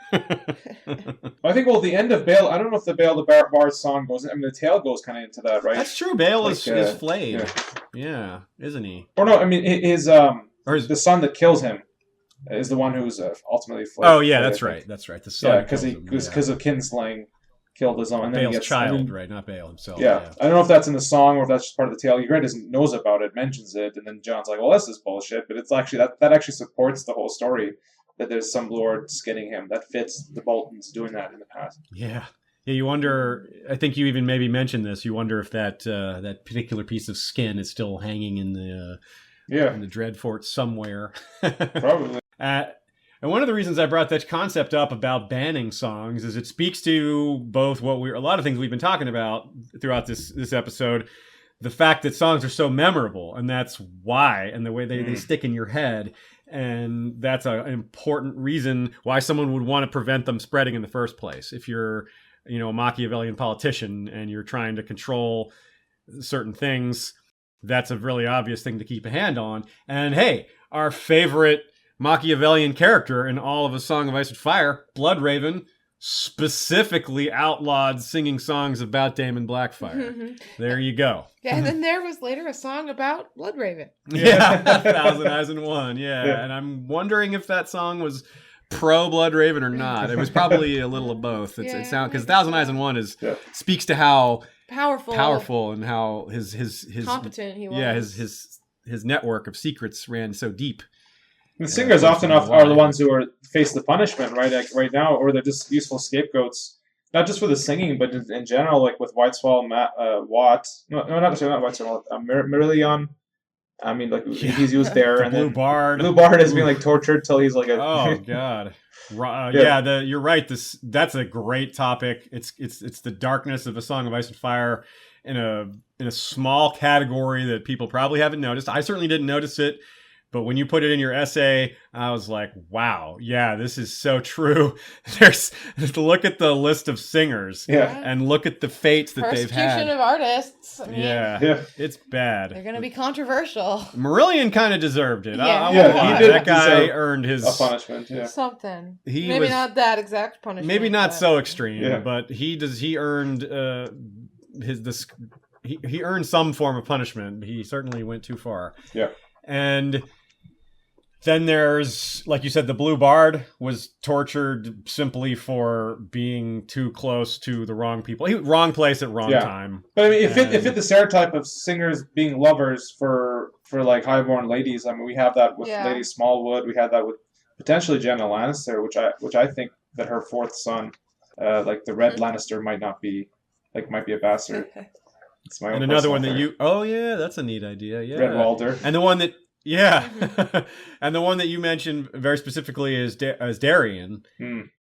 I think, the end of Bale, I don't know if the Bale the Bard song goes, I mean, the tail goes kind of into that, right? That's true. Bale is flayed. Yeah, isn't he? Or no, I mean, the son that kills him is the one who's ultimately flayed. Oh, yeah, that's right. That's right. The son. Yeah, because of kinslaying killed his own. And then Bale's child, right? Not Bale himself. Yeah. I don't know if that's in the song or if that's just part of the tale. Ygritte knows about it, mentions it, and then Jon's like, well, this is bullshit. But it's actually, that actually supports the whole story, that there's some lord skinning him. That fits the Boltons doing that in the past. Yeah. Yeah, you wonder, I think you even maybe mentioned this, you wonder if that particular piece of skin is still hanging in the Dreadfort somewhere. Probably. And one of the reasons I brought that concept up about banning songs is it speaks to both a lot of things we've been talking about throughout this episode, the fact that songs are so memorable, and that's why, and the way they stick in your head. And that's an important reason why someone would want to prevent them spreading in the first place. If you're, a Machiavellian politician and you're trying to control certain things, that's a really obvious thing to keep a hand on. And hey, our favorite Machiavellian character in all of A Song of Ice and Fire, Bloodraven, specifically outlawed singing songs about Daemon Blackfire. There you go. Yeah, and then there was later a song about Bloodraven. Yeah, Thousand Eyes in One. Yeah, and I'm wondering if that song was pro Bloodraven or not. It was probably a little of both. It sounds, because Thousand Eyes in One speaks to how powerful and how his competent he was. Yeah, his network of secrets ran so deep. The singers often are the ones who face the punishment, right? Like right now, or they're just useful scapegoats, not just for the singing, but in general, like with Whiteswall, Watt. No, not Whiteswall. Marillion. I mean, like he's used there, and Blue Bard. Blue Bard is being like tortured till he's like a. Oh God. You're right. That's a great topic. It's the darkness of A Song of Ice and Fire in a small category that people probably haven't noticed. I certainly didn't notice it. But when you put it in your essay, I was like, wow, yeah, this is so true. There's look at the list of singers and look at the fates that they've had. Persecution of artists. I mean, it's bad. They're going to be controversial. Marillion kind of deserved it. He did. That guy earned his punishment. Yeah. Something. Maybe not that exact punishment. Maybe not so extreme, but he earned he earned some form of punishment. He certainly went too far. Yeah. And then there's, like you said, the Blue Bard was tortured simply for being too close to the wrong people. Wrong place at wrong time. But I mean, it fit the stereotype of singers being lovers for like highborn ladies. I mean, we have that with Lady Smallwood. We had that with potentially Jenna Lannister, which I think that her fourth son, like the Red Lannister, might be a bastard. It's my own. And another one that that's a neat idea. Yeah, Red Walder. And the one that. Yeah, and the one that you mentioned very specifically is Darian.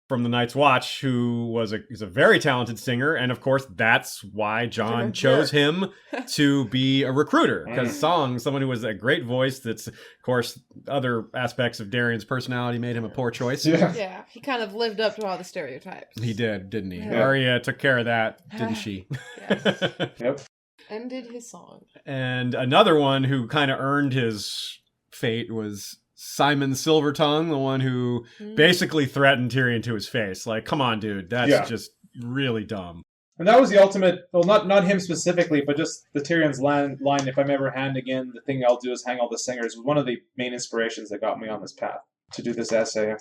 from the Night's Watch, who is a very talented singer, and of course that's why John chose him to be a recruiter, because someone who was a great voice. That's, of course, other aspects of Darien's personality made him a poor choice. Yeah, he kind of lived up to all the stereotypes. He did, didn't he? Yeah. Arya took care of that, didn't she? Yes. Yep. Ended his song. And another one who kind of earned his fate was Simon Silvertongue, the one who basically threatened Tyrion to his face. Like, come on, dude, that's just really dumb. And that was the ultimate, well, not him specifically, but just the Tyrion's line, if I'm ever hanged again, the thing I'll do is hang all the singers, was one of the main inspirations that got me on this path to do this essay.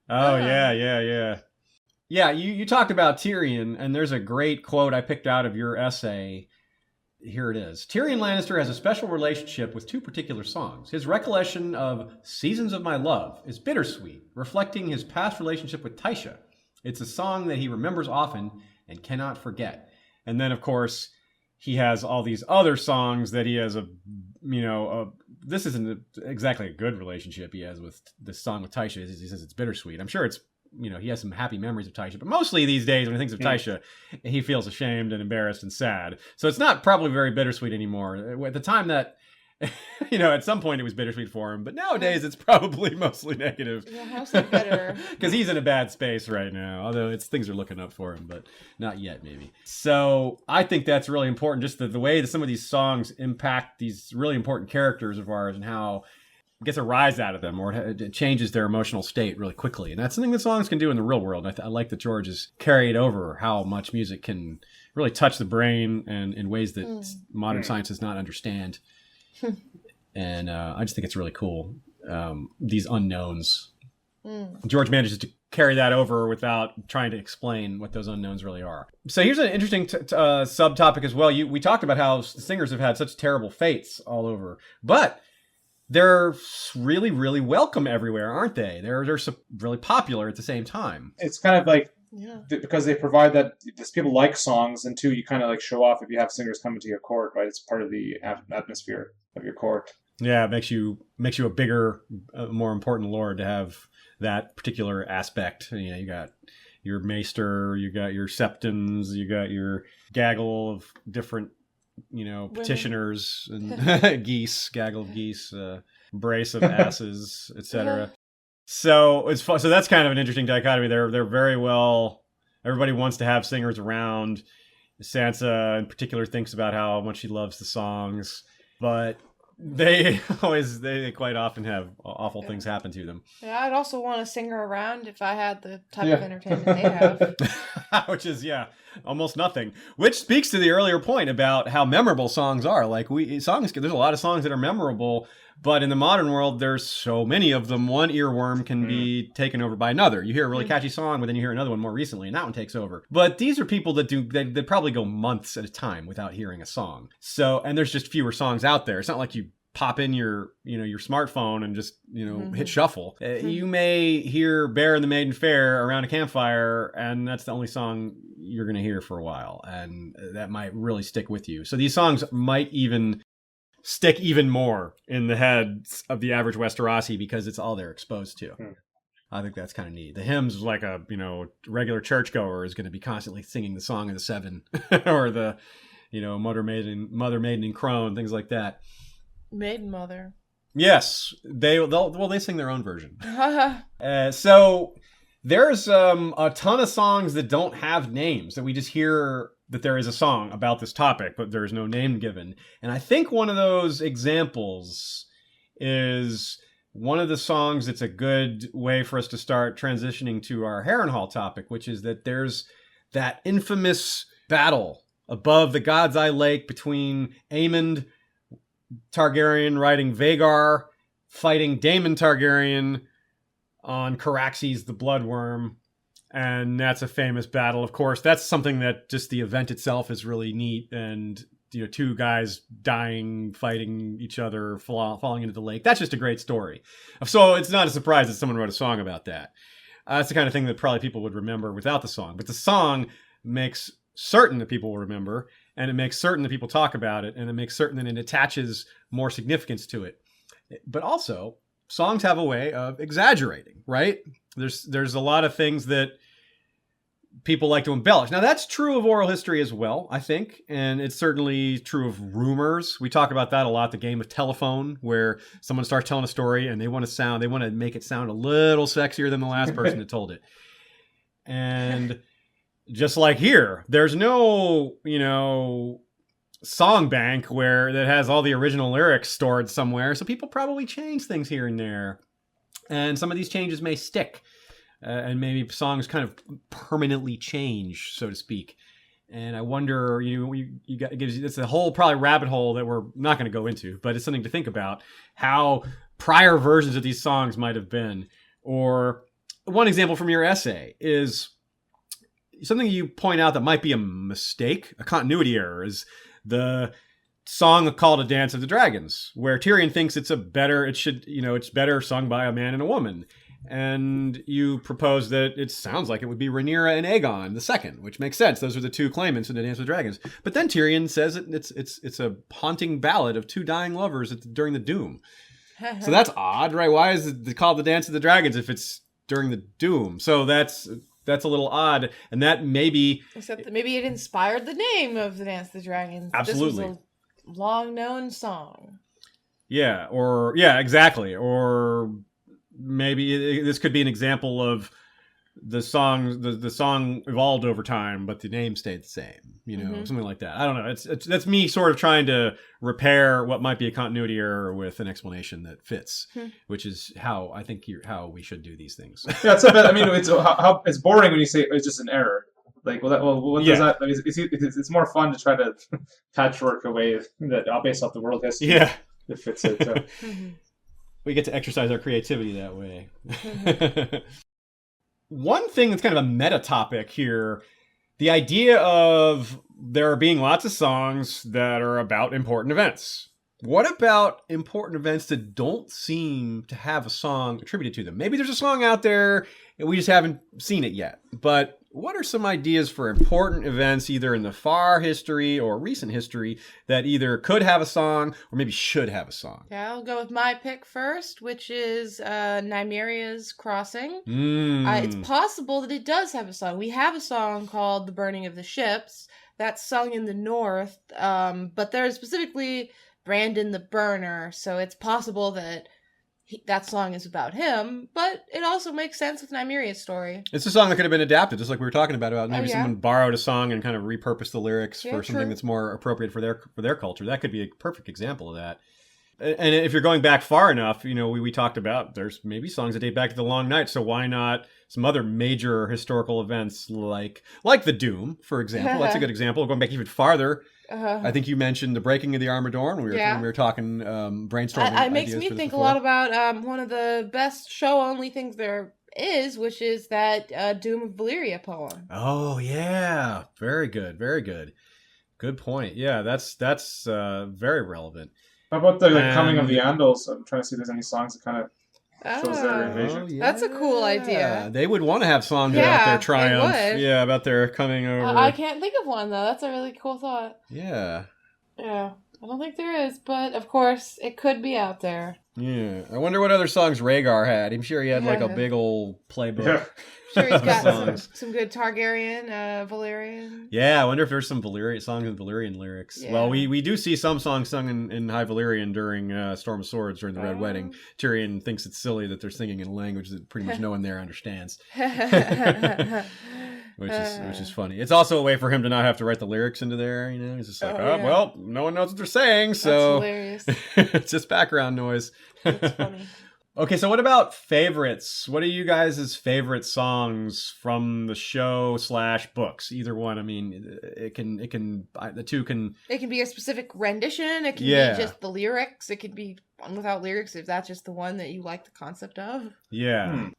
Oh, yeah. Yeah, you talked about Tyrion, and there's a great quote I picked out of your essay. Here it is. Tyrion Lannister has a special relationship with two particular songs. His recollection of Seasons of My Love is bittersweet, reflecting his past relationship with Tysha. It's a song that he remembers often and cannot forget. And then, of course, he has all these other songs that he has this isn't exactly a good relationship he has with this song with Tysha. He says it's bittersweet. I'm sure it's, he has some happy memories of Tysha, but mostly these days when he thinks of Tysha, he feels ashamed and embarrassed and sad. So it's not probably very bittersweet anymore. At the time that, at some point it was bittersweet for him, but nowadays it's probably mostly negative. Yeah, mostly bitter. Because he's in a bad space right now, although things are looking up for him, but not yet maybe. So I think that's really important, just the way that some of these songs impact these really important characters of ours and how gets a rise out of them, or it changes their emotional state really quickly. And that's something that songs can do in the real world. I like that George has carried over how much music can really touch the brain and in ways that modern science does not understand. And I just think it's really cool. These unknowns. George manages to carry that over without trying to explain what those unknowns really are. So here's an interesting subtopic as well. We talked about how singers have had such terrible fates all over, but they're really, really welcome everywhere, aren't they? They're really popular at the same time. It's kind of like, because they provide that, people like songs, and two, you kind of like show off if you have singers coming to your court, right? It's part of the atmosphere of your court. Yeah, it makes you a bigger, more important lord to have that particular aspect. You got your maester, you got your septons, you got your gaggle of different petitioners and geese, gaggle of geese, brace of asses, etc. So it's fun. So that's kind of an interesting dichotomy. They're very well. Everybody wants to have singers around. Sansa, in particular, thinks about how much she loves the songs, but they quite often have awful things happen to them. Yeah, I'd also want a singer around if I had the type of entertainment they have. Which is, almost nothing. Which speaks to the earlier point about how memorable songs are. Like there's a lot of songs that are memorable, but in the modern world, there's so many of them. One earworm can be taken over by another. You hear a really catchy song, but then you hear another one more recently, and that one takes over. But these are people that they probably go months at a time without hearing a song. So, and there's just fewer songs out there. It's not like you pop in your smartphone and just, hit shuffle. You may hear Bear and the Maiden Fair around a campfire, and that's the only song you're going to hear for a while. And that might really stick with you. So these songs might even stick even more in the heads of the average Westerosi because it's all they're exposed to. I think that's kind of neat. The hymns, like a regular churchgoer is going to be constantly singing the Song of the Seven or the Mother Maiden and Crone, things like that. Maiden Mother. Yes, they sing their own version. So there's a ton of songs that don't have names, that we just hear that there is a song about this topic, but there's no name given. And I think one of those examples is one of the songs that's a good way for us to start transitioning to our Harrenhal topic, which is that there's that infamous battle above the God's Eye Lake between Aemond Targaryen riding Vhagar, fighting Daemon Targaryen on Caraxes the Bloodworm. And that's a famous battle. Of course, that's something that just the event itself is really neat. And, two guys dying, fighting each other, falling into the lake. That's just a great story. So it's not a surprise that someone wrote a song about that. That's the kind of thing that probably people would remember without the song. But the song makes certain that people will remember, and it makes certain that people talk about it, and it makes certain that it attaches more significance to it. But also, songs have a way of exaggerating, right? There's a lot of things that people like to embellish. Now, that's true of oral history as well, I think. And it's certainly true of rumors. We talk about that a lot, the game of telephone, where someone starts telling a story and they want to make it sound a little sexier than the last person that told it. And just like here, there's no, song bank that has all the original lyrics stored somewhere. So people probably change things here and there. And some of these changes may stick. And maybe songs kind of permanently change, so to speak. And I wonder, it's a whole probably rabbit hole that we're not going to go into, but it's something to think about how prior versions of these songs might have been. Or one example from your essay is something you point out that might be a mistake, a continuity error, is the song A Call to Dance of the Dragons, where Tyrion thinks it's better sung by a man and a woman. And you propose that it sounds like it would be Rhaenyra and Aegon II, which makes sense. Those are the two claimants in the Dance with Dragons. But then Tyrion says it's a haunting ballad of two dying lovers during the Doom. So that's odd, right? Why is it called the Dance of the Dragons if it's during the Doom? So that's a little odd, and that except that maybe it inspired the name of the Dance of the Dragons. Absolutely, this was a long-known song. Yeah, exactly, or maybe this could be an example of the song. The song evolved over time, but the name stayed the same. Something like that. I don't know. That's me sort of trying to repair what might be a continuity error with an explanation that fits, which is how I think how we should do these things. Yeah, it's a bit. I mean, it's boring when you say it's just an error. Like, what does that? It's more fun to try to patchwork away that based off the world history. Yeah, that fits it. So. We get to exercise our creativity that way. One thing that's kind of a meta topic here, the idea of there being lots of songs that are about important events. What about important events that don't seem to have a song attributed to them? Maybe there's a song out there and we just haven't seen it yet. But what are some ideas for important events, either in the far history or recent history, that either could have a song or maybe should have a song? Yeah, I'll go with my pick first, which is Nymeria's Crossing. It's possible that it does have a song. We have a song called The Burning of the Ships that's sung in the north, but there's specifically Brandon the Burner, so it's possible that that song is about him, but it also makes sense with Nymeria's story. It's a song that could have been adapted, just like we were talking about maybe someone borrowed a song and kind of repurposed the lyrics for something that's more appropriate for their culture. That could be a perfect example of that. And if you're going back far enough, we talked about there's maybe songs that date back to the Long Night, so why not some other major historical events like the Doom, for example? That's a good example. Going back even farther, I think you mentioned the breaking of the Armor Door when we were talking brainstorming. It makes me think a lot about one of the best show-only things there is, which is that Doom of Valyria poem. Oh yeah, very good, very good. Good point. Yeah, that's very relevant. How about the coming of the Andals? I'm trying to see if there's any songs that kind of shows their invasion. Yeah. That's a cool idea. They would want to have songs about their triumph. Yeah, about their coming over. I can't think of one, though. That's a really cool thought. Yeah. Yeah. I don't think there is, but of course, it could be out there. Yeah. I wonder what other songs Rhaegar had. I'm sure he had like a big old playbook. Yeah. Sure, he's got some good Targaryen, Valyrian. Yeah, I wonder if there's some Valyrian songs with Valyrian lyrics. Yeah. Well, we do see some songs sung in High Valyrian during Storm of Swords during the Red Wedding. Tyrion thinks it's silly that they're singing in a language that pretty much no one there understands. Which is funny. It's also a way for him to not have to write the lyrics into there. He's just like, well, no one knows what they're saying, so that's hilarious. It's just background noise. That's funny. Okay, so what about favorites? What are you guys' favorite songs from the show / books? Either one. I mean, it can the two can. It can be a specific rendition. It can be just the lyrics. It could be one without lyrics if that's just the one that you like the concept of. Yeah.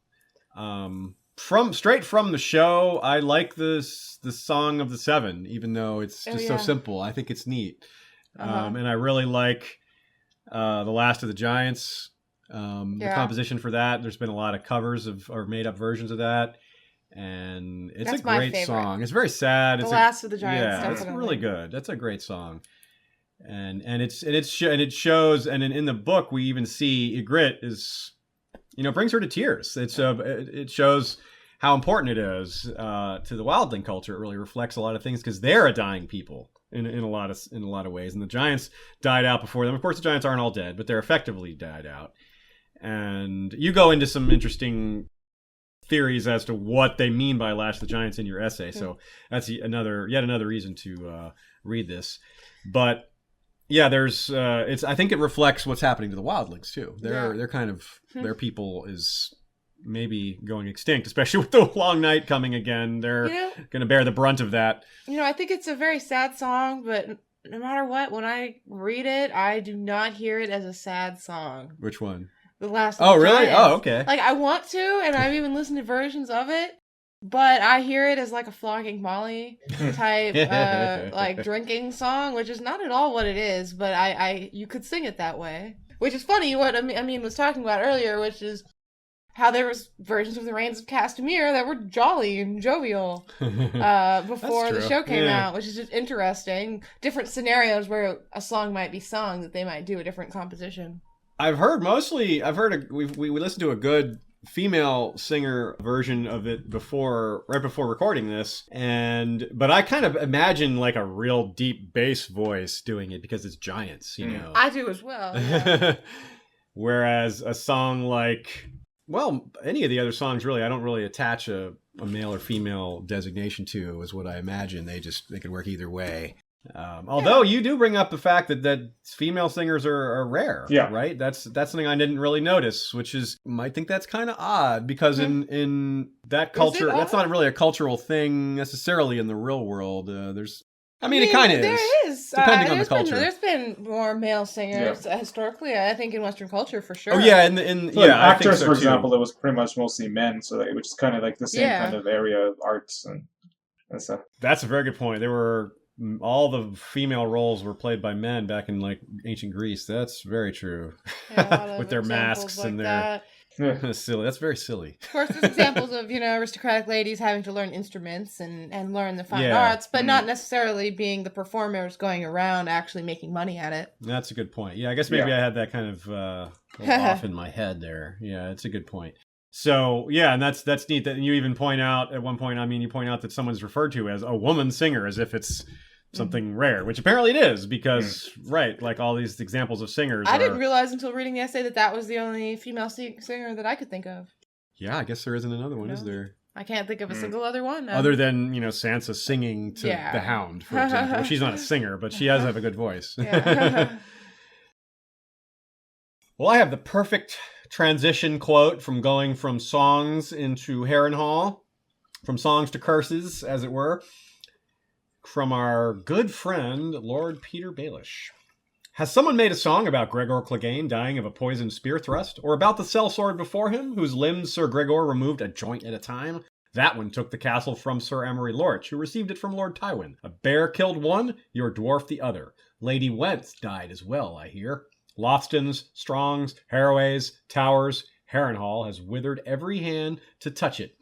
Straight from the show, I like the Song of the Seven, even though it's just so simple. I think it's neat. And I really like The Last of the Giants. The composition for that, there's been a lot of covers or made up versions of that, and it's a great song. It's very sad. The Last of the Giants, yeah, it's really good. That's a great song, and it shows. And in the book, we even see Ygritte is, brings her to tears. It shows how important it is to the wildling culture. It really reflects a lot of things because they're a dying people in a lot of ways, and the giants died out before them. Of course, the giants aren't all dead, but they're effectively died out. And you go into some interesting theories as to what they mean by Lash the Giants in your essay. So that's yet another reason to read this. But yeah, there's I think it reflects what's happening to the wildlings too. They're kind of their people is maybe going extinct, especially with the long night coming again. They're going to bear the brunt of that. I think it's a very sad song, but no matter what, when I read it, I do not hear it as a sad song. Which one? The Last Oh, of the really? Giants. Oh, okay. Like, I want to, and I've even listened to versions of it, but I hear it as like a flogging Molly type, like drinking song, which is not at all what it is, but you could sing it that way. Which is funny, what Amin was talking about earlier, which is how there was versions of the Reigns of Castamere that were jolly and jovial before the show came out, which is just interesting. Different scenarios where a song might be sung that they might do a different composition. We listened to a good female singer version of it right before recording this, but I kind of imagine like a real deep bass voice doing it because it's giants, I do as well. Yeah. Whereas a song like, well, any of the other songs really, I don't really attach a male or female designation to, is what I imagine. They could work either way. Although you do bring up the fact that female singers are rare, right? That's something I didn't really notice, which is, I think that's kind of odd because in that culture, that's not really a cultural thing necessarily in the real world. I mean, it kind of is. There is. Depending on the culture. There's been more male singers historically, I think, in Western culture for sure. Oh, yeah. Actors, so for too. example, it was pretty much mostly men, so which is kind of like the same kind of area of arts and stuff. That's a very good point. All the female roles were played by men back in like ancient Greece. That's very true. Yeah, with their masks like and their silly. That's very silly. Of course, there's examples of aristocratic ladies having to learn instruments and learn the fine arts, but not necessarily being the performers going around actually making money at it. That's a good point. Yeah, I guess maybe I had that kind of off in my head there. Yeah, it's a good point. So, yeah, and that's neat that you even point out at one point, you point out that someone's referred to as a woman singer as if it's something rare, which apparently it is because, right, like all these examples of singers. I didn't realize until reading the essay that was the only female singer that I could think of. Yeah, I guess there isn't another one, is there? I can't think of a single other one. Other than, Sansa singing to the Hound, for example. Well, she's not a singer, but she does have a good voice. Yeah. Well, I have the perfect transition quote from going from songs into Harrenhal, from songs to curses, as it were, from our good friend, Lord Peter Baelish. Has someone made a song about Gregor Clegane dying of a poisoned spear thrust? Or about the sellsword before him, whose limbs Sir Gregor removed a joint at a time? That one took the castle from Sir Emery Lorch, who received it from Lord Tywin. A bear killed one, your dwarf the other. Lady Wentz died as well, I hear. Lothstons, Strongs, Harroways, Towers, Harrenhal has withered every hand to touch it.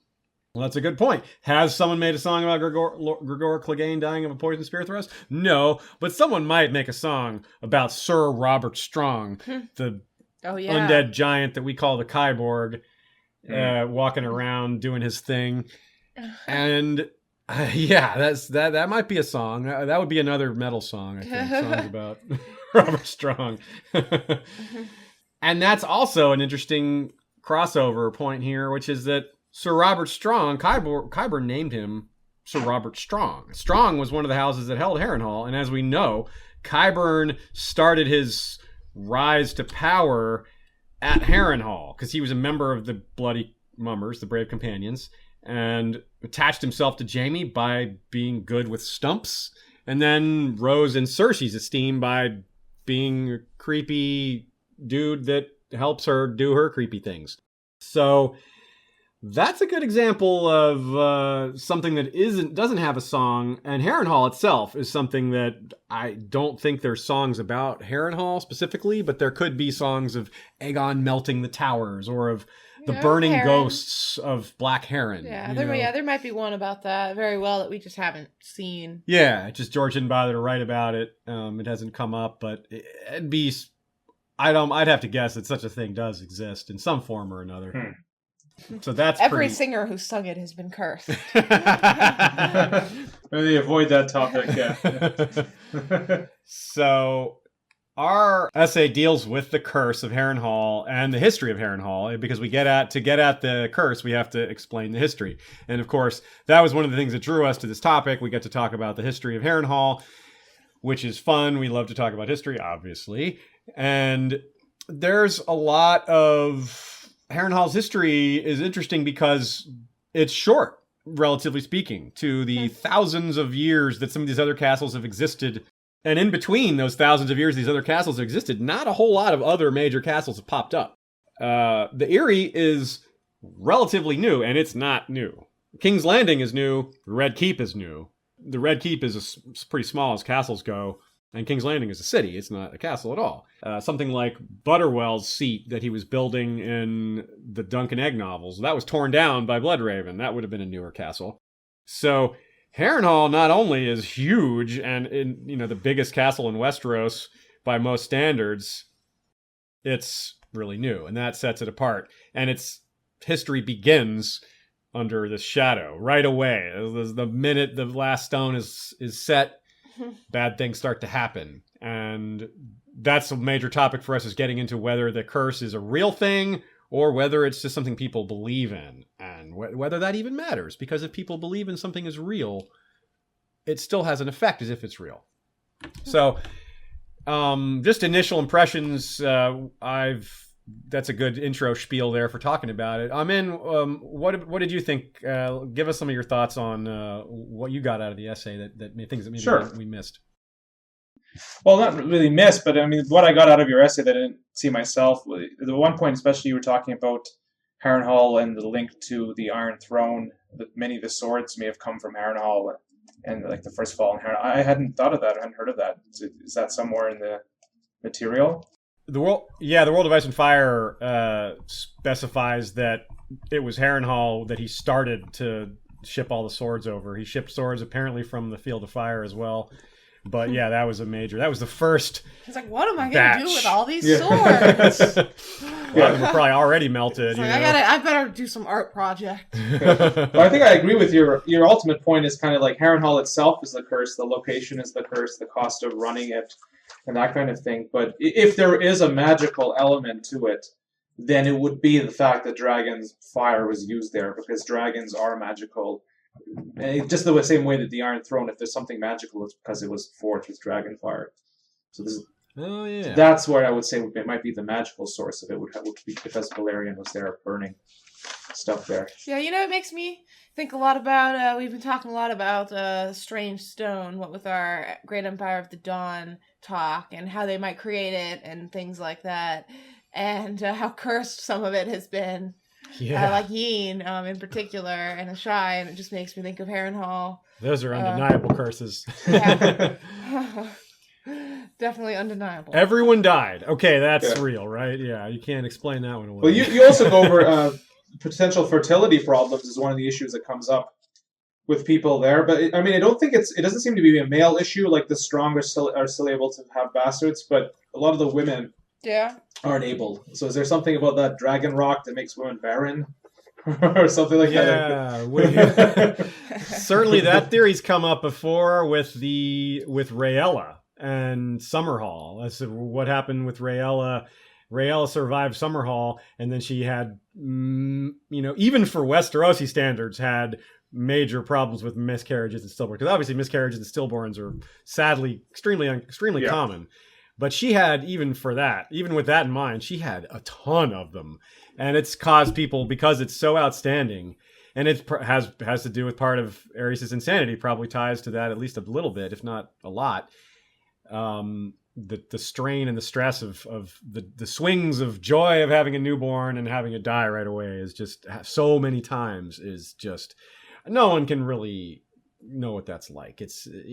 Well, that's a good point. Has someone made a song about Gregor Clegane dying of a poisoned spear thrust? No, but someone might make a song about Sir Robert Strong, the undead giant that we call the Kyborg, walking around doing his thing. And that might be a song. That would be another metal song, I think. Songs about Robert Strong. And that's also an interesting crossover point here, which is that Sir Robert Strong, Qyburn named him Sir Robert Strong. Strong was one of the houses that held Harrenhal, and as we know, Qyburn started his rise to power at Harrenhal because he was a member of the Bloody Mummers, the Brave Companions, and attached himself to Jaime by being good with stumps, and then rose in Cersei's esteem by being a creepy dude that helps her do her creepy things. So that's a good example of something that doesn't have a song, and Harrenhal itself is something that I don't think there's songs about Harrenhal specifically, but there could be songs of Aegon melting the towers or of the burning ghosts of Black Heron. Yeah, there might be one about that very well that we just haven't seen. Yeah, just George didn't bother to write about it. It hasn't come up, but it'd be. I'd have to guess that such a thing does exist in some form or another. So that's Every pretty... singer who sung it has been cursed. Maybe avoid that topic, yeah. So our essay deals with the curse of Harrenhal and the history of Harrenhal, because to get at the curse, we have to explain the history. And of course, that was one of the things that drew us to this topic. We get to talk about the history of Harrenhal, which is fun. We love to talk about history, obviously. And there's a lot of... Harrenhal's history is interesting because it's short, relatively speaking, to the thousands of years that some of these other castles have existed. And in between those thousands of years these other castles have existed, not a whole lot of other major castles have popped up. The Eyrie is relatively new, and it's not new. King's Landing is new. The Red Keep is new. The Red Keep is pretty small as castles go, and King's Landing is a city. It's not a castle at all. Something like Butterwell's seat that he was building in the Dunk and Egg novels, that was torn down by Bloodraven. That would have been a newer castle. So Harrenhal not only is huge and the biggest castle in Westeros by most standards, it's really new, and that sets it apart. And its history begins under this shadow right away. The minute the last stone is set, bad things start to happen. And that's a major topic for us, is getting into whether the curse is a real thing or whether it's just something people believe in, and whether that even matters. Because if people believe in something is real, it still has an effect as if it's real. So, just initial impressions. That's a good intro spiel there for talking about it. Amin, what did you think? Give us some of your thoughts on what you got out of the essay things that maybe Sure. we missed. Well, not really missed, but I mean, what I got out of your essay that I didn't see myself, the one point especially you were talking about Harrenhal and the link to the Iron Throne, that many of the swords may have come from Harrenhal and like the first fall in Harrenhal. I hadn't thought of that. I hadn't heard of that. Is that somewhere in the material? The World of Ice and Fire specifies that it was Harrenhal that he started to ship all the swords over. He shipped swords apparently from the Field of Fire as well. But yeah, that was the first. He's like, what am I going to do with all these Yeah. swords? A lot of them were probably already melted. Like, I better do some art project. But I think I agree with your ultimate point is kind of like Harrenhal itself is the curse, the location is the curse, the cost of running it, and that kind of thing. But if there is a magical element to it, then it would be the fact that dragon's fire was used there, because dragons are magical. Just the same way that the Iron Throne, if there's something magical, it's because it was forged with dragon fire. So that's where I would say it might be the magical source of it, would be because Valerian was there burning stuff there. Yeah, it makes me think a lot about, we've been talking a lot about Strange Stone, what with our Great Empire of the Dawn talk, and how they might create it, and things like that, and how cursed some of it has been. Yeah. Like Yin in particular, and Ashaya, and it just makes me think of Harrenhal. Those are undeniable curses. Yeah. Definitely undeniable. Everyone died. Okay, that's real, right? Yeah, you can't explain that one away. Well, you also go over potential fertility problems is one of the issues that comes up with people there. But I mean, I don't think it doesn't seem to be a male issue. Like the strong are still able to have bastards, but a lot of the women aren't able. So is there something about that dragon rock that makes women barren? Or something like that? Certainly that theory's come up before with Rhaella and Summerhall. As to what happened with Rhaella. Rhaella survived Summerhall, and then she had, even for Westerosi standards, had major problems with miscarriages and stillborns. Because obviously miscarriages and stillborns are sadly extremely common. But she had, even with that in mind, she had a ton of them. And it's caused people, because it's so outstanding, and it has to do with part of Aerys' insanity, probably ties to that at least a little bit, if not a lot. The strain and the stress of the swings of joy of having a newborn and having it die right away is just so many times is just, no one can really know what that's like.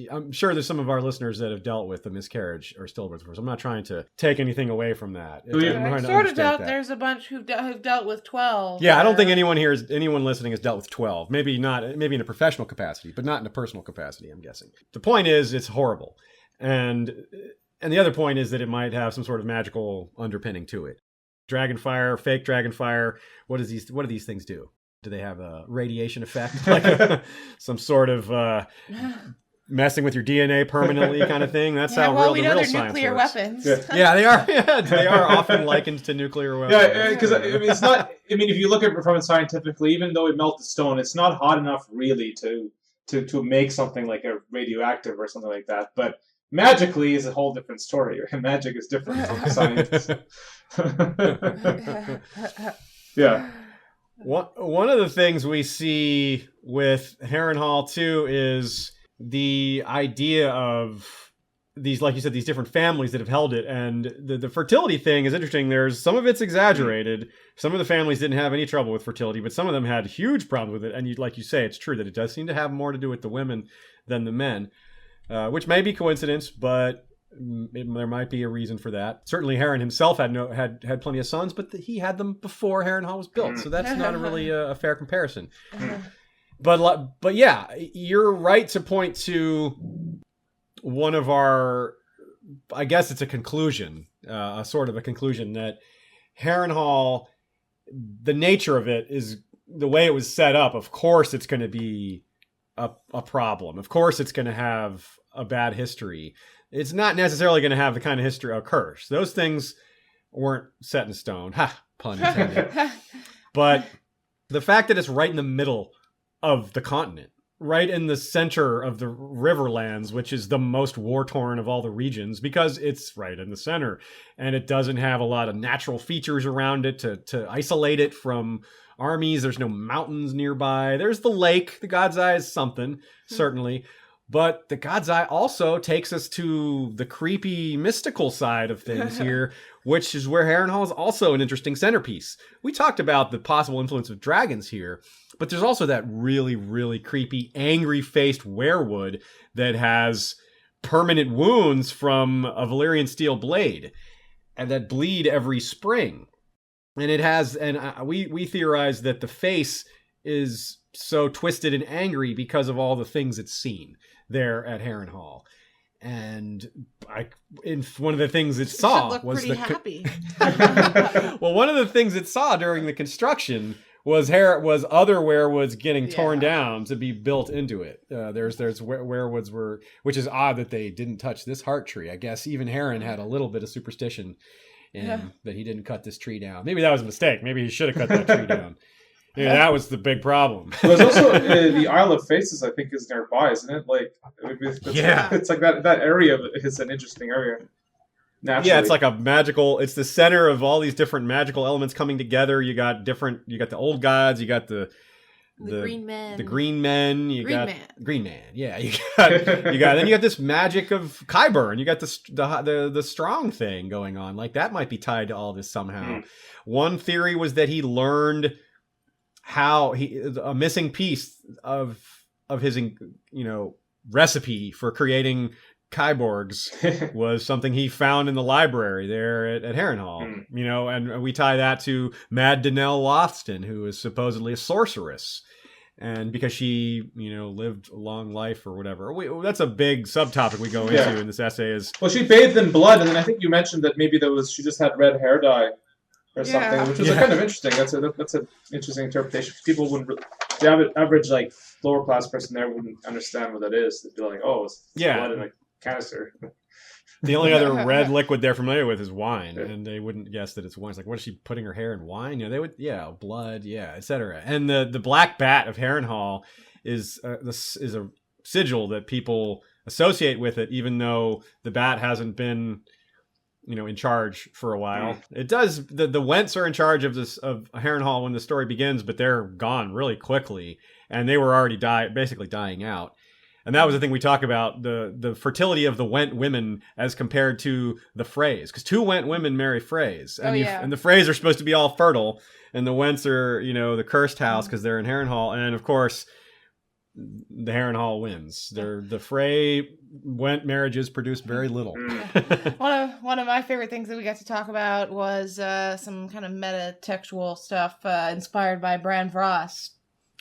I'm sure there's some of our listeners that have dealt with a miscarriage or stillbirth. I'm not trying to take anything away from that. I sort of doubt there's a bunch who've dealt with 12. Yeah, I don't think anyone listening has dealt with 12. Maybe not, maybe in a professional capacity, but not in a personal capacity, I'm guessing. The point is, it's horrible. And the other point is that it might have some sort of magical underpinning to it. dragon fire, fake dragon fire. What do these things do? Do they have a radiation effect, like some sort of messing with your DNA permanently kind of thing? That's how well, real we the know real they're science nuclear works. weapons. Yeah. They are. Yeah, they are often likened to nuclear weapons. Yeah, because I mean, it's not. I mean, if you look at it from it scientifically, even though it melted stone, it's not hot enough really to make something like a radioactive or something like that. But magically is a whole different story. Magic is different from science. Yeah. One of the things we see with Harrenhal too is the idea of these, like you said, these different families that have held it, and the fertility thing is interesting. There's some of it's exaggerated. Some of the families didn't have any trouble with fertility, but some of them had huge problems with it. And like you say, it's true that it does seem to have more to do with the women than the men, which may be coincidence, but there might be a reason for that. Certainly, Harren himself had plenty of sons, but he had them before Harrenhal was built, so that's not really a fair comparison. But yeah, you're right to point to one of our, I guess it's a conclusion, a sort of a conclusion that Harrenhal, the nature of it is the way it was set up. Of course, it's going to be a problem. Of course, it's going to have a bad history. It's not necessarily going to have the kind of history of a curse. Those things weren't set in stone. Ha, pun intended. But the fact that it's right in the middle of the continent, right in the center of the Riverlands, which is the most war-torn of all the regions, because it's right in the center, and it doesn't have a lot of natural features around it to isolate it from armies. There's no mountains nearby. There's the lake. The God's Eye is something, certainly. But the God's Eye also takes us to the creepy, mystical side of things here, which is where Harrenhal is also an interesting centerpiece. We talked about the possible influence of dragons here, but there's also that really, really creepy, angry-faced werewood that has permanent wounds from a Valyrian steel blade, and that bleed every spring. And it has, and we theorize that the face is so twisted and angry because of all the things it's seen there at Harrenhal. And one of the things it saw was pretty happy. Well, one of the things it saw during the construction was other werewoods getting torn down to be built into it. There's werewoods which is odd that they didn't touch this heart tree. I guess even Harren had a little bit of superstition in that he didn't cut this tree down. Maybe that was a mistake. Maybe he should have cut that tree down. Yeah, that was the big problem. There's also the Isle of Faces, I think, is nearby, isn't it? Like, it's like that area is an interesting area. Naturally. Yeah, it's like it's the center of all these different magical elements coming together. You got the old gods, you got the green men. The green men, Green Man. Yeah, then you got this magic of Qyburn. You got the strong thing going on. Like that might be tied to all this somehow. One theory was that he learned how a missing piece of his recipe for creating kyborgs was something he found in the library there at Harrenhal. And we tie that to Mad Danelle Lothston, who is supposedly a sorceress, and because she lived a long life or whatever. That's a big subtopic we go into in this essay. Is she bathed in blood, and then I think you mentioned that maybe she just had red hair dye or something, which was kind of interesting. That's an interesting interpretation. People wouldn't, the average like lower class person there wouldn't understand what that is. They'd be like, "Oh, it's blood in a canister." The only other red liquid they're familiar with is wine, and they wouldn't guess that it's wine. It's like, what is she putting her hair in wine? They would, blood, etc. And the black bat of Harrenhal is a sigil that people associate with it, even though the bat hasn't been in charge for a while. It does. The Wents are in charge of Harrenhal when the story begins, but they're gone really quickly, and they were already basically dying out. And that was the thing we talk about, the fertility of the Went women as compared to the Freys, because 2 Went women marry Freys, and and the Freys are supposed to be all fertile, and the Wents are the cursed house because they're in Harrenhal, and of course the Harrenhal wins. The Frey Went marriages produced very little. One of my favorite things that we got to talk about was some kind of meta-textual stuff inspired by Bran Voss.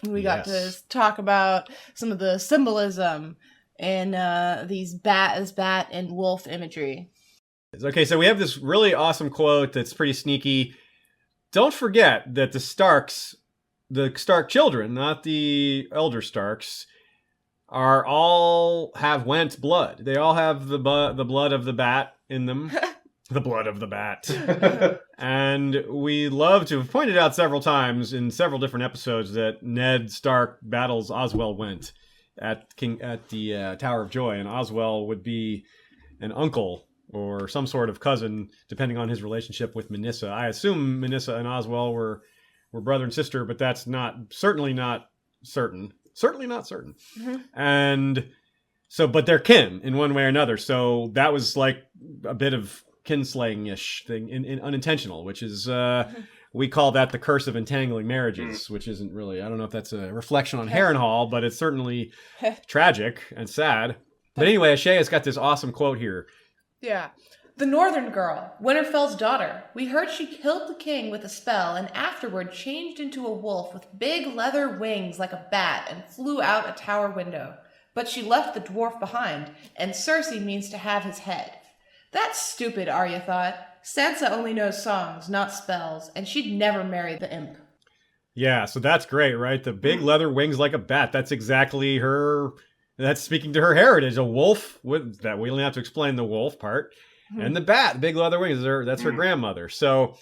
We got to talk about some of the symbolism in these bat and wolf imagery. Okay, so we have this really awesome quote that's pretty sneaky. don't forget that the Stark children, not the elder Starks, are all have Went blood. They all have the blood of the bat in them. The blood of the bat. And we love to have pointed out several times in several different episodes that Ned Stark battles Oswell Went at the Tower of Joy, and Oswell would be an uncle or some sort of cousin, depending on his relationship with Minissa. I assume Minissa and Oswell were brother and sister, but that's certainly not certain. Certainly not certain. Mm-hmm. And so, but they're kin in one way or another. So that was like a bit of kinslaying-ish thing, in unintentional, which is we call that the curse of entangling marriages, which isn't really, I don't know if that's a reflection on Harrenhal, but it's certainly tragic and sad. But anyway, Ashaya's got this awesome quote here. Yeah. The Northern Girl, Winterfell's daughter. We heard she killed the king with a spell and afterward changed into a wolf with big leather wings like a bat and flew out a tower window. But she left the dwarf behind, and Cersei means to have his head. That's stupid, Arya thought. Sansa only knows songs, not spells, and she'd never marry the imp. Yeah, so that's great, right? The big leather wings like a bat. That's exactly her. That's speaking to her heritage. A wolf, with that we only have to explain the wolf part. And the bat, the big leather wings, that's her grandmother. So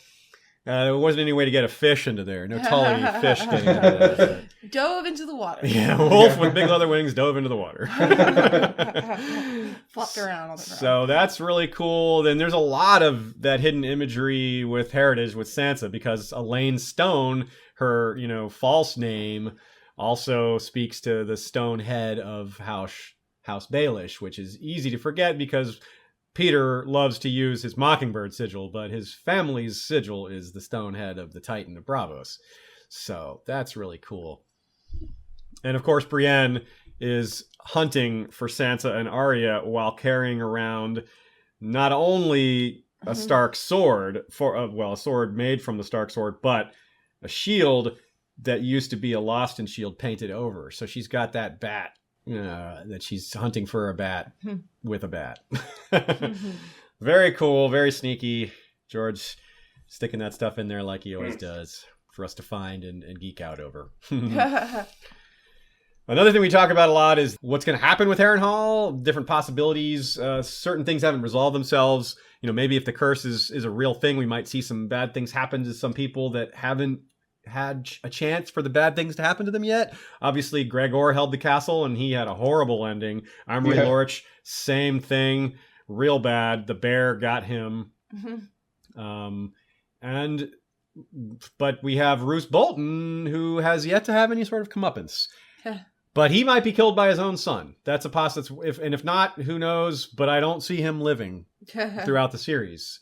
there wasn't any way to get a fish into there. No Tully fish getting into there. Dove into the water. Yeah, wolf with big leather wings dove into the water. Flopped around on the ground. So that's really cool. Then there's a lot of that hidden imagery with heritage with Sansa, because Elaine Stone, her false name, also speaks to the stone head of House Baelish, which is easy to forget because Peter loves to use his Mockingbird sigil, but his family's sigil is the stone head of the Titan of Braavos. So that's really cool. And of course, Brienne is hunting for Sansa and Arya while carrying around not only a Stark sword, a sword made from the Stark sword, but a shield that used to be a Lothston shield painted over. So she's got that bat. That she's hunting for a bat with a bat. Very cool, very sneaky. George sticking that stuff in there like he always does for us to find and geek out over. Another thing we talk about a lot is what's going to happen with Harrenhal, different possibilities. Certain things haven't resolved themselves. Maybe if the curse is a real thing, we might see some bad things happen to some people that haven't had a chance for the bad things to happen to them yet. Obviously, Gregor held the castle and he had a horrible ending. Amory Lorch, same thing, real bad. The bear got him. But we have Roose Bolton, who has yet to have any sort of comeuppance. But he might be killed by his own son. That's a possibility. If not, who knows? But I don't see him living throughout the series.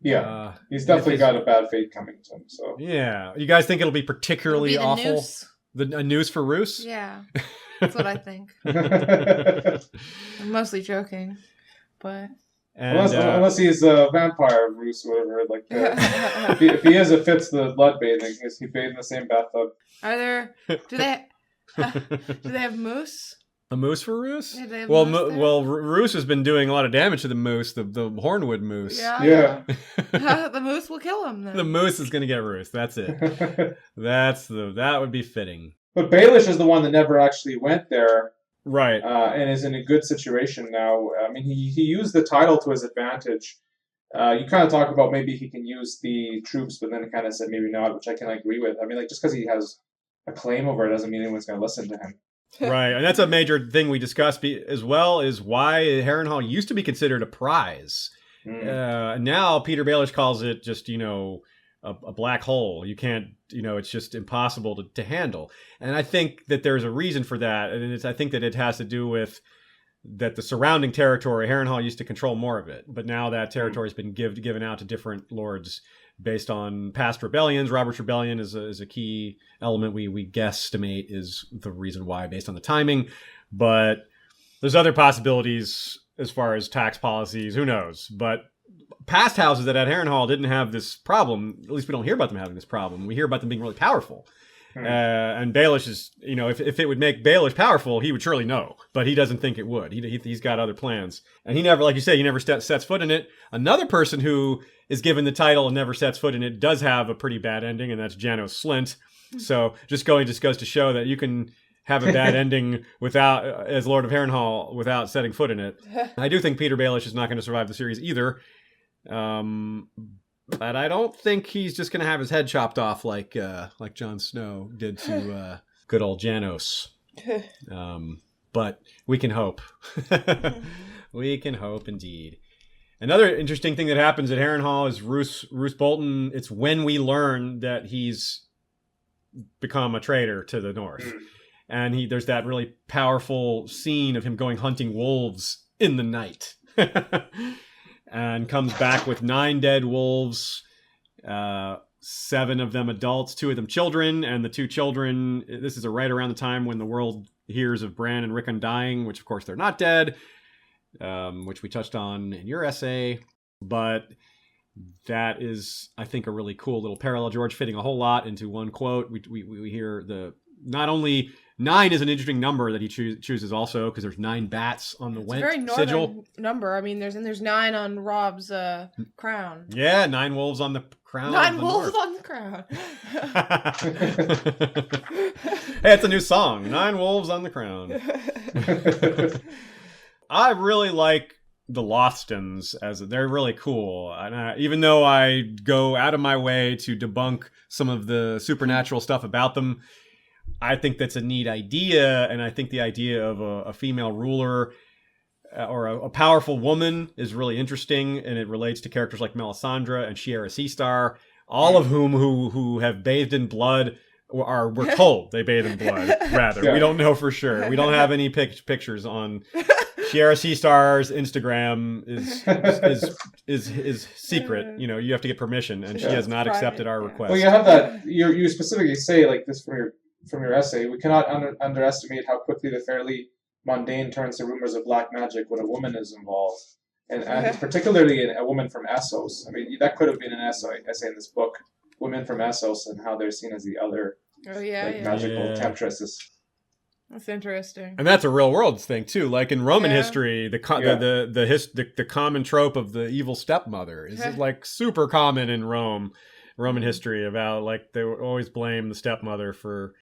Yeah, he's definitely got a bad fate coming to him. So yeah, you guys think it'll be particularly awful? Noose. A noose for Roose? Yeah, that's what I think. I'm mostly joking, but unless he's a vampire Roose, whatever. Like if he is, it fits the blood bathing. Is he bathed in the same bathtub? Are there? Do they have moose? A moose for Roose? Yeah, well, Roose has been doing a lot of damage to the moose, the Hornwood moose. Yeah. The moose will kill him then. The moose is going to get Roose. That's it. That would be fitting. But Baelish is the one that never actually went there. Right. And is in a good situation now. I mean, he used the title to his advantage. You kind of talk about maybe he can use the troops, but then it kind of said maybe not, which I can agree with. I mean, like, just because he has a claim over it doesn't mean anyone's going to listen to him. Right, and that's a major thing we discussed as well, is why Harrenhal used to be considered a prize. Now Peter Baelish calls it just, a black hole. You can't, it's just impossible to handle. And I think that there's a reason for that, and I think that it has to do with that the surrounding territory, Harrenhal used to control more of it, but now that territory has been given out to different lords based on past rebellions. Robert's Rebellion is a key element we guesstimate is the reason why, based on the timing. But there's other possibilities as far as tax policies. Who knows? But past houses that at Harrenhal didn't have this problem, at least we don't hear about them having this problem. We hear about them being really powerful. And Baelish is, if it would make Baelish powerful, he would surely know, but he doesn't think it would. He's got other plans, and he never, like you say, he never sets foot in it. Another person who is given the title and never sets foot in it does have a pretty bad ending, and that's Janos Slynt. So just goes to show that you can have a bad ending without, as Lord of Harrenhal, without setting foot in it. I do think Peter Baelish is not going to survive the series either. But I don't think he's just going to have his head chopped off like Jon Snow did to good old Janos. But we can hope. We can hope indeed. Another interesting thing that happens at Harrenhal is Roose Bolton. It's when we learn that he's become a traitor to the North. And there's that really powerful scene of him going hunting wolves in the night. And comes back with 9 dead wolves, 7 of them adults, 2 of them children, and the 2 children, this is right around the time when the world hears of Bran and Rickon dying, which of course they're not dead, which we touched on in your essay, but that is, I think, a really cool little parallel, George, fitting a whole lot into one quote. We hear not only 9 is an interesting number that he chooses also because there's 9 bats on the Went very northern sigil. Number. I mean, there's 9 on Rob's crown. Yeah, 9 wolves on the crown. 9 wolves on the crown. Hey, it's a new song. 9 wolves on the crown. I really like the Lothstons they're really cool. And even though I go out of my way to debunk some of the supernatural stuff about them, I think that's a neat idea, and I think the idea of a female ruler or a powerful woman is really interesting, and it relates to characters like Melisandre and Shiera Seastar, all of whom who have bathed in blood, we're told they bathe in blood, rather. Yeah. We don't know for sure. We don't have any pictures on Shiera Seastar's Instagram is secret. You have to get permission, and she has not accepted our request. Well, you have that. You specifically say like this from your essay. We cannot underestimate how quickly the fairly mundane turns to rumors of black magic when a woman is involved, and particularly a woman from Essos. I mean, that could have been an essay in this book. Women from Essos and how they're seen as the other magical temptresses. That's interesting. And that's a real world thing too. Like in Roman history, the common trope of the evil stepmother is like super common in Roman history, about like they would always blame the stepmother for.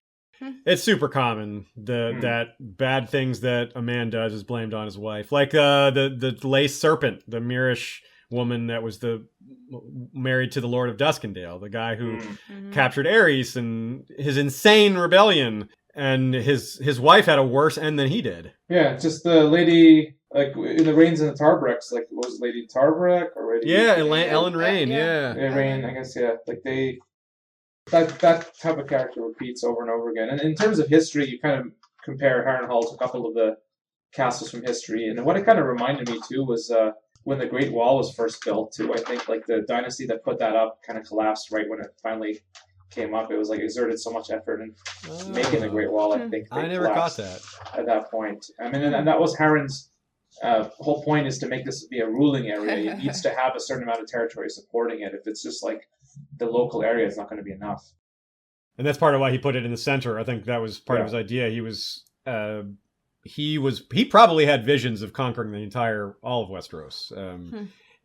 It's super common that bad things that a man does is blamed on his wife. Like the lace serpent, the Mirish woman that was married to the Lord of Duskendale, the guy who captured Aerys and his insane rebellion. And his wife had a worse end than he did. Yeah, just the lady, like in the Rains and the Tarbreks, like was Lady Tarbrek or Lady... Yeah, Ellen Rain, yeah. Rain, I guess, yeah. Like that type of character repeats over and over again. And in terms of history, you kind of compare Harrenhal to a couple of the castles from history. And what it kind of reminded me too was when the Great Wall was first built too. I think like the dynasty that put that up kind of collapsed right when it finally came up. It was like exerted so much effort in making the Great Wall. I think I never caught that at that point. I mean, and that was Harren's whole point, is to make this be a ruling area. It needs to have a certain amount of territory supporting it. If it's just like the local area, it's not going to be enough. And that's part of why he put it in the center. I think that was part of his idea. He probably had visions of conquering all of Westeros.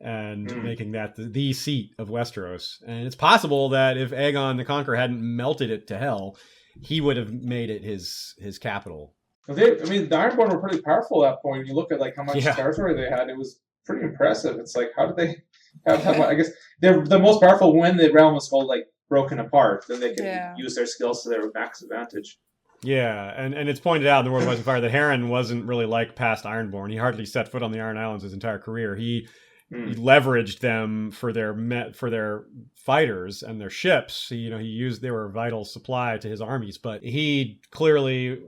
And making that the seat of Westeros. And it's possible that if Aegon the Conqueror hadn't melted it to hell, he would have made it his capital. The Ironborn were pretty powerful at that point. When you look at like how much territory they had, it was pretty impressive. It's like, how did they have that much? I guess they're the most powerful when the realm was all like broken apart. Then they can use their skills to their max advantage. Yeah, and it's pointed out in The World of Ice and Fire that Harren wasn't really like past Ironborn. He hardly set foot on the Iron Islands his entire career. He leveraged them for their fighters and their ships. They were a vital supply to his armies, but he clearly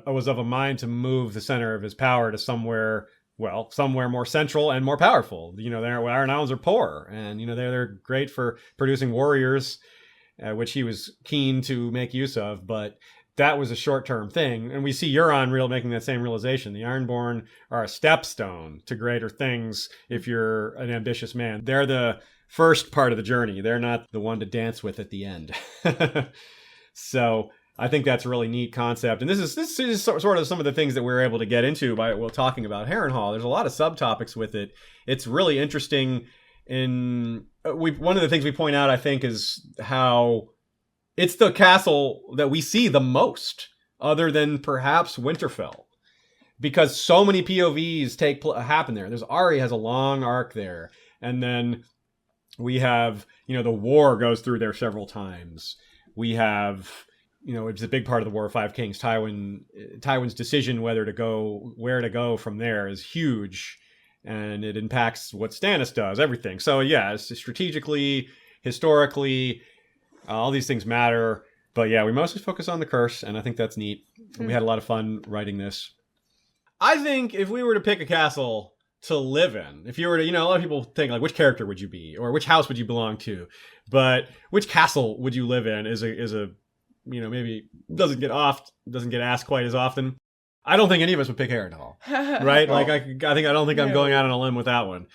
was of a mind to move the center of his power to somewhere more central and more powerful. The Iron Islands are poor, and they're great for producing warriors, which he was keen to make use of, but that was a short-term thing. And we see Euron making that same realization. The Ironborn are a stepstone to greater things if you're an ambitious man. They're the first part of the journey. They're not the one to dance with at the end. So I think that's a really neat concept. And this is sort of some of the things that we're able to get into by talking about Harrenhal. There's a lot of subtopics with it. It's really interesting. One of the things we point out, I think, is how it's the castle that we see the most, other than perhaps Winterfell, because so many POVs happen there. There's Arya has a long arc there, and then we have the war goes through there several times. We have it's a big part of the War of Five Kings. Tywin's decision where to go from there is huge, and it impacts what Stannis does, everything. So yeah, strategically, historically, all these things matter. But yeah, we mostly focus on the curse, and I think that's neat. We had a lot of fun writing this. I think if we were to pick a castle to live in, if you were to, a lot of people think like, which character would you be, or which house would you belong to? But which castle would you live in is a maybe doesn't get asked quite as often. I don't think any of us would pick Harrenhal, right? Like I don't think I'm going out on a limb with that one.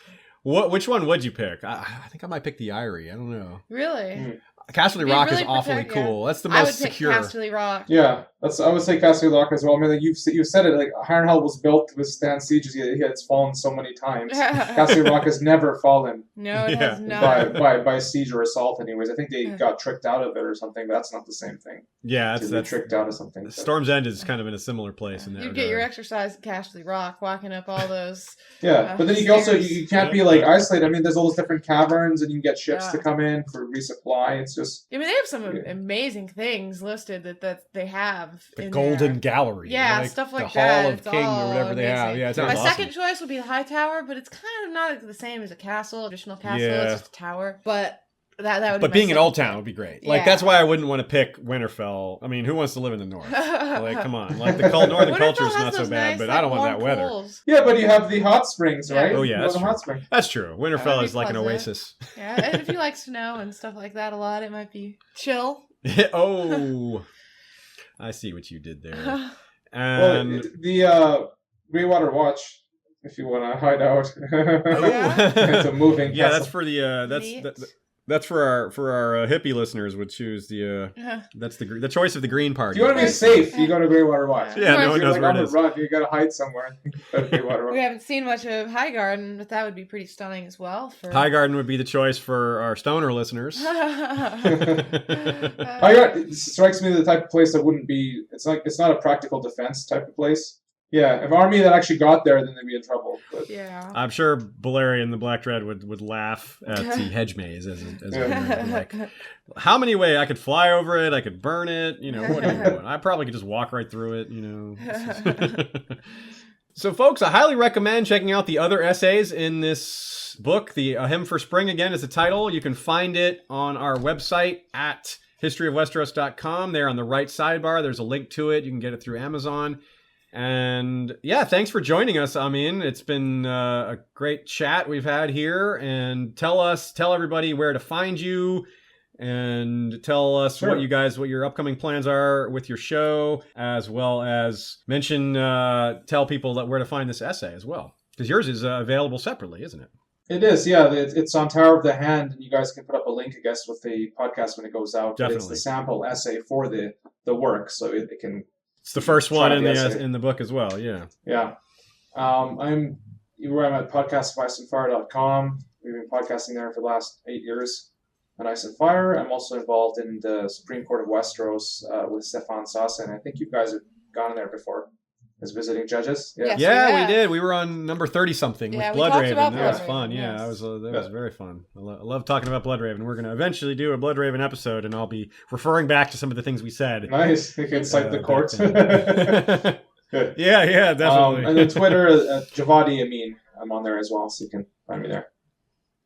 Which one would you pick? I think I might pick the Eyrie. I don't know. Really? Casterly Rock is awfully cool. That's the most secure. I would pick Casterly Rock. Yeah, I would say Casterly Rock as well. I mean, like you've said it. Like Harrenhal was built to withstand sieges. It's fallen so many times. Casterly Rock has never fallen. No, it has not. By siege or assault. Anyways, I think they got tricked out of it or something. But that's not the same thing. Yeah, that's tricked out of something. Storm's End is kind of in a similar place in that. You'd get your exercise at Casterly Rock, walking up all those. Yeah, but then you can't be like isolated. I mean, there's all those different caverns, and you can get ships to come in for resupply. It's just. I mean, they have some amazing things listed that they have. The Golden Gallery. Yeah, stuff like the that. Hall of King or whatever they have. Yeah, it sounds awesome. My second choice would be the High Tower, but it's kind of not the same as a castle, a traditional castle. It's just a tower. But that would. But being in Old Town would be great. Like that's why I wouldn't want to pick Winterfell. I mean, who wants to live in the north? Like, come on. Like the cold northern culture is not so bad, but I don't want that weather. Yeah, but you have the hot springs, right? Oh yeah, that's true. That's true. Winterfell is like an oasis. Yeah, and if you like snow and stuff like that a lot, it might be chill. Oh, I see what you did there. And the Greywater Watch, if you want to hide out. It's a moving castle. Yeah, that's for the that's for our hippie listeners would choose that's the choice of the Green Party. If you want to be safe, you go to Greywater Watch. Yeah, no one knows where it is. Run, you got to hide somewhere. We haven't seen much of Highgarden, but that would be pretty stunning as well. Highgarden would be the choice for our stoner listeners. Highgarden strikes me the type of place that wouldn't be. It's not a practical defense type of place. Yeah, if army that actually got there, then they'd be in trouble. But. Yeah, I'm sure Balerion the Black Dread would laugh at the hedge maze as like, how many ways I could fly over it, I could burn it. What are you doing? I probably could just walk right through it. So, folks, I highly recommend checking out the other essays in this book. The A Hymn for Spring, again, is the title. You can find it on our website at historyofwesteros.com. There on the right sidebar, there's a link to it. You can get it through Amazon. And yeah, thanks for joining us, Amin. It's been a great chat we've had here. And tell everybody where to find you, and tell us what your upcoming plans are with your show, as well as tell people where to find this essay as well, because yours is available separately, isn't it? It is, yeah. It's on Tower of the Hand, and you guys can put up a link, I guess, with the podcast when it goes out. Definitely. It's the sample essay for the work, so it can. It's the first one in the book as well, yeah. Yeah. I'm at podcastofIceandFire.com. We've been podcasting there for the last 8 years on Ice and Fire. I'm also involved in the Supreme Court of Westeros with Stefan Sasa, and I think you guys have gone in there before as visiting judges. Yeah, we did. We were on number 30-something with Bloodraven. That was fun. Yeah, that was very fun. I love talking about Bloodraven. We're going to eventually do a Bloodraven episode, and I'll be referring back to some of the things we said. Nice. You can cite the court. Good. Yeah, definitely. And then Twitter, Javadi Amin. I'm on there as well, so you can find me there.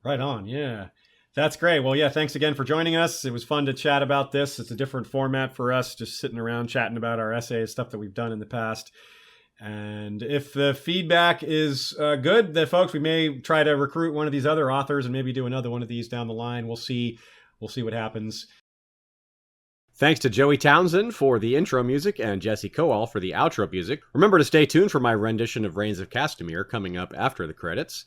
Right on, yeah. That's great. Well, yeah, thanks again for joining us. It was fun to chat about this. It's a different format for us, just sitting around chatting about our essays, stuff that we've done in the past. And if the feedback is good, then folks, we may try to recruit one of these other authors and maybe do another one of these down the line. We'll see what happens. Thanks to Joey Townsend for the intro music and Jesse Coal for the outro music. Remember to stay tuned for my rendition of Reigns of Castamere coming up after the credits.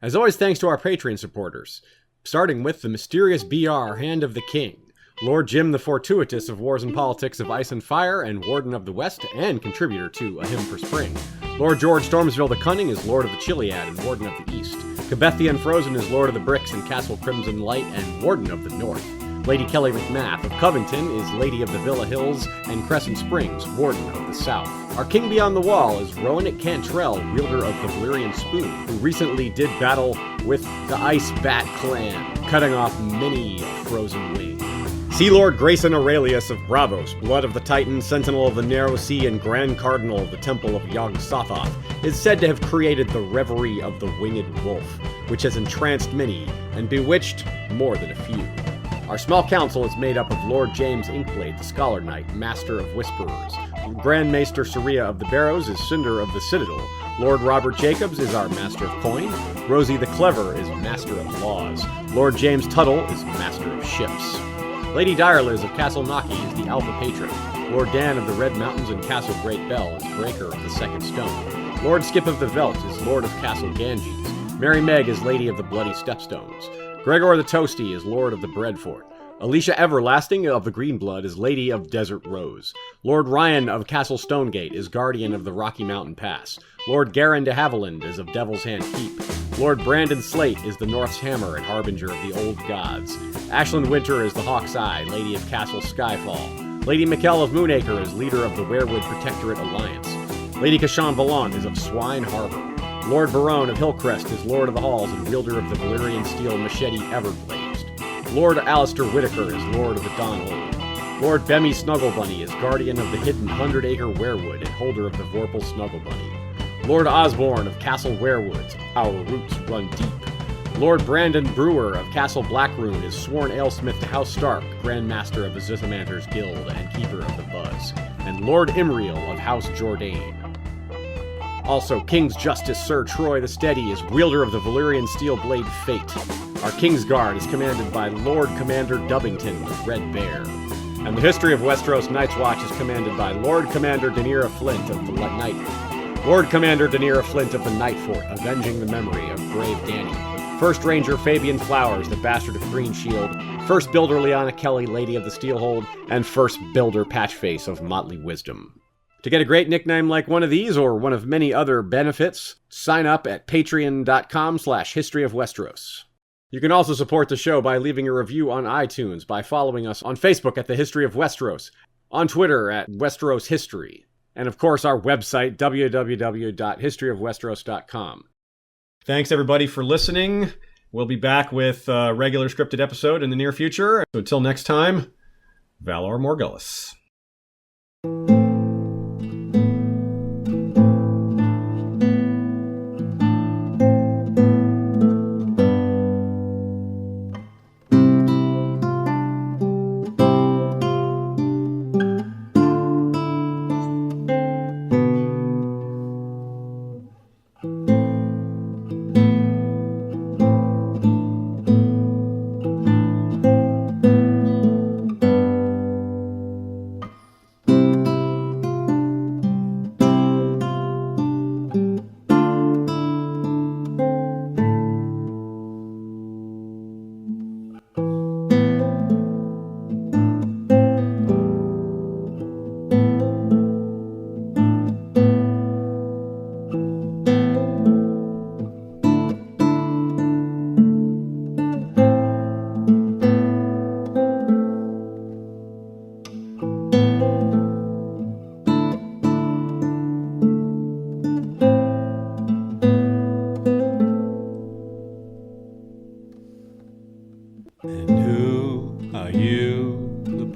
As always, thanks to our Patreon supporters, starting with the mysterious BR Hand of the King, Lord Jim the Fortuitous of Wars and Politics of Ice and Fire and Warden of the West and contributor to A Hymn for Spring. Lord George Stormsville the Cunning is Lord of the Chiliad and Warden of the East. Cabeth the Unfrozen is Lord of the Bricks and Castle Crimson Light and Warden of the North. Lady Kelly McMath of Covington is Lady of the Villa Hills and Crescent Springs, Warden of the South. Our King Beyond the Wall is Rowan Cantrell, wielder of the Valyrian Spoon, who recently did battle with the Ice Bat Clan, cutting off many frozen wings. Sea Lord Grayson Aurelius of Bravos, Blood of the Titan, Sentinel of the Narrow Sea, and Grand Cardinal of the Temple of Yog-Sothoth, is said to have created the Reverie of the Winged Wolf, which has entranced many and bewitched more than a few. Our small council is made up of Lord James Inkblade, the Scholar Knight, Master of Whisperers. Grand Maester Saria of the Barrows is Cinder of the Citadel. Lord Robert Jacobs is our Master of Coin. Rosie the Clever is Master of Laws. Lord James Tuttle is Master of Ships. Lady Direliz of Castle Naki is the Alpha Patron. Lord Dan of the Red Mountains and Castle Great Bell is Breaker of the Second Stone. Lord Skip of the Veldt is Lord of Castle Ganges. Mary Meg is Lady of the Bloody Stepstones. Gregor the Toasty is Lord of the Breadfort. Alicia Everlasting of the Greenblood is Lady of Desert Rose. Lord Ryan of Castle Stonegate is Guardian of the Rocky Mountain Pass. Lord Garin de Haviland is of Devil's Hand Keep. Lord Brandon Slate is the North's Hammer and Harbinger of the Old Gods. Ashland Winter is the Hawk's Eye, Lady of Castle Skyfall. Lady Mikkel of Moonacre is leader of the Werewood Protectorate Alliance. Lady Kashan Valant is of Swine Harbor. Lord Barone of Hillcrest is Lord of the Halls and wielder of the Valyrian steel machete Everblazed. Lord Alistair Whitaker is Lord of the Donhold. Lord Bemmy Snugglebunny is guardian of the hidden 100-acre werewood and holder of the Vorpal Snugglebunny. Lord Osborne of Castle Werewoods, our roots run deep. Lord Brandon Brewer of Castle Blackroon is sworn alesmith to House Stark, Grand Master of the Zithamanters Guild and Keeper of the Buzz. And Lord Imriel of House Jourdain. Also, King's Justice Sir Troy the Steady is wielder of the Valyrian steel blade Fate. Our Kingsguard is commanded by Lord Commander Dubbington, the Red Bear. And the History of Westeros Night's Watch is commanded by Lord Commander Daenerys Flint of the Night. Lord Commander Daenerys Flint of the Night Fort, avenging the memory of brave Dany. First Ranger Fabian Flowers, the Bastard of Green Shield. First Builder Lyanna Kelly, Lady of the Steelhold. And First Builder Patchface of Motley Wisdom. To get a great nickname like one of these or one of many other benefits, sign up at patreon.com/historyofwesteros. You can also support the show by leaving a review on iTunes, by following us on Facebook at The History of Westeros, on Twitter at Westeros History, and of course our website, www.historyofwesteros.com. Thanks everybody for listening. We'll be back with a regular scripted episode in the near future. So until next time, Valor Morgullis.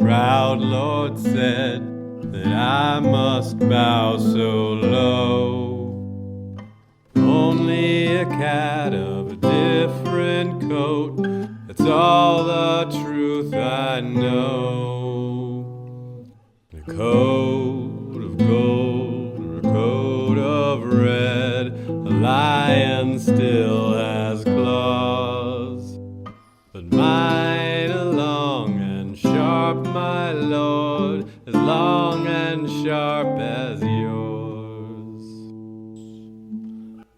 proud lord said that I must bow so low. Only a cat of a different coat, that's all the truth I know. A coat of gold or a coat of red, a lion still has claws, but mine are long and sharp, my lord, as long and sharp as yours.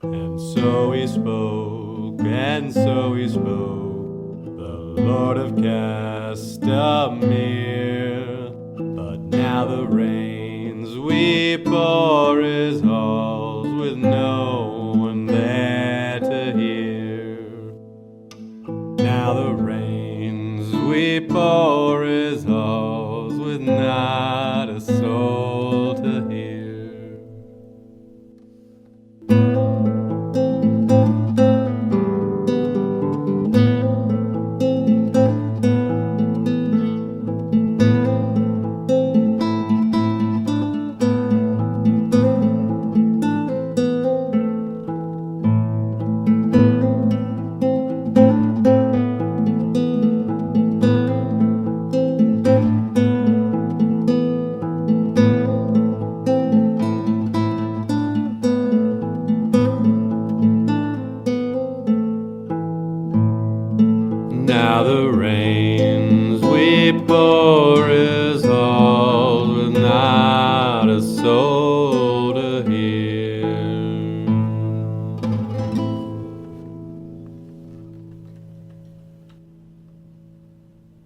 And so he spoke, and so he spoke, the Lord of Castamere. But now the rains weep o'er his halls with no one there to hear. Now the rains weep o'er his halls with not a soul to hear. Now the rains weep o'er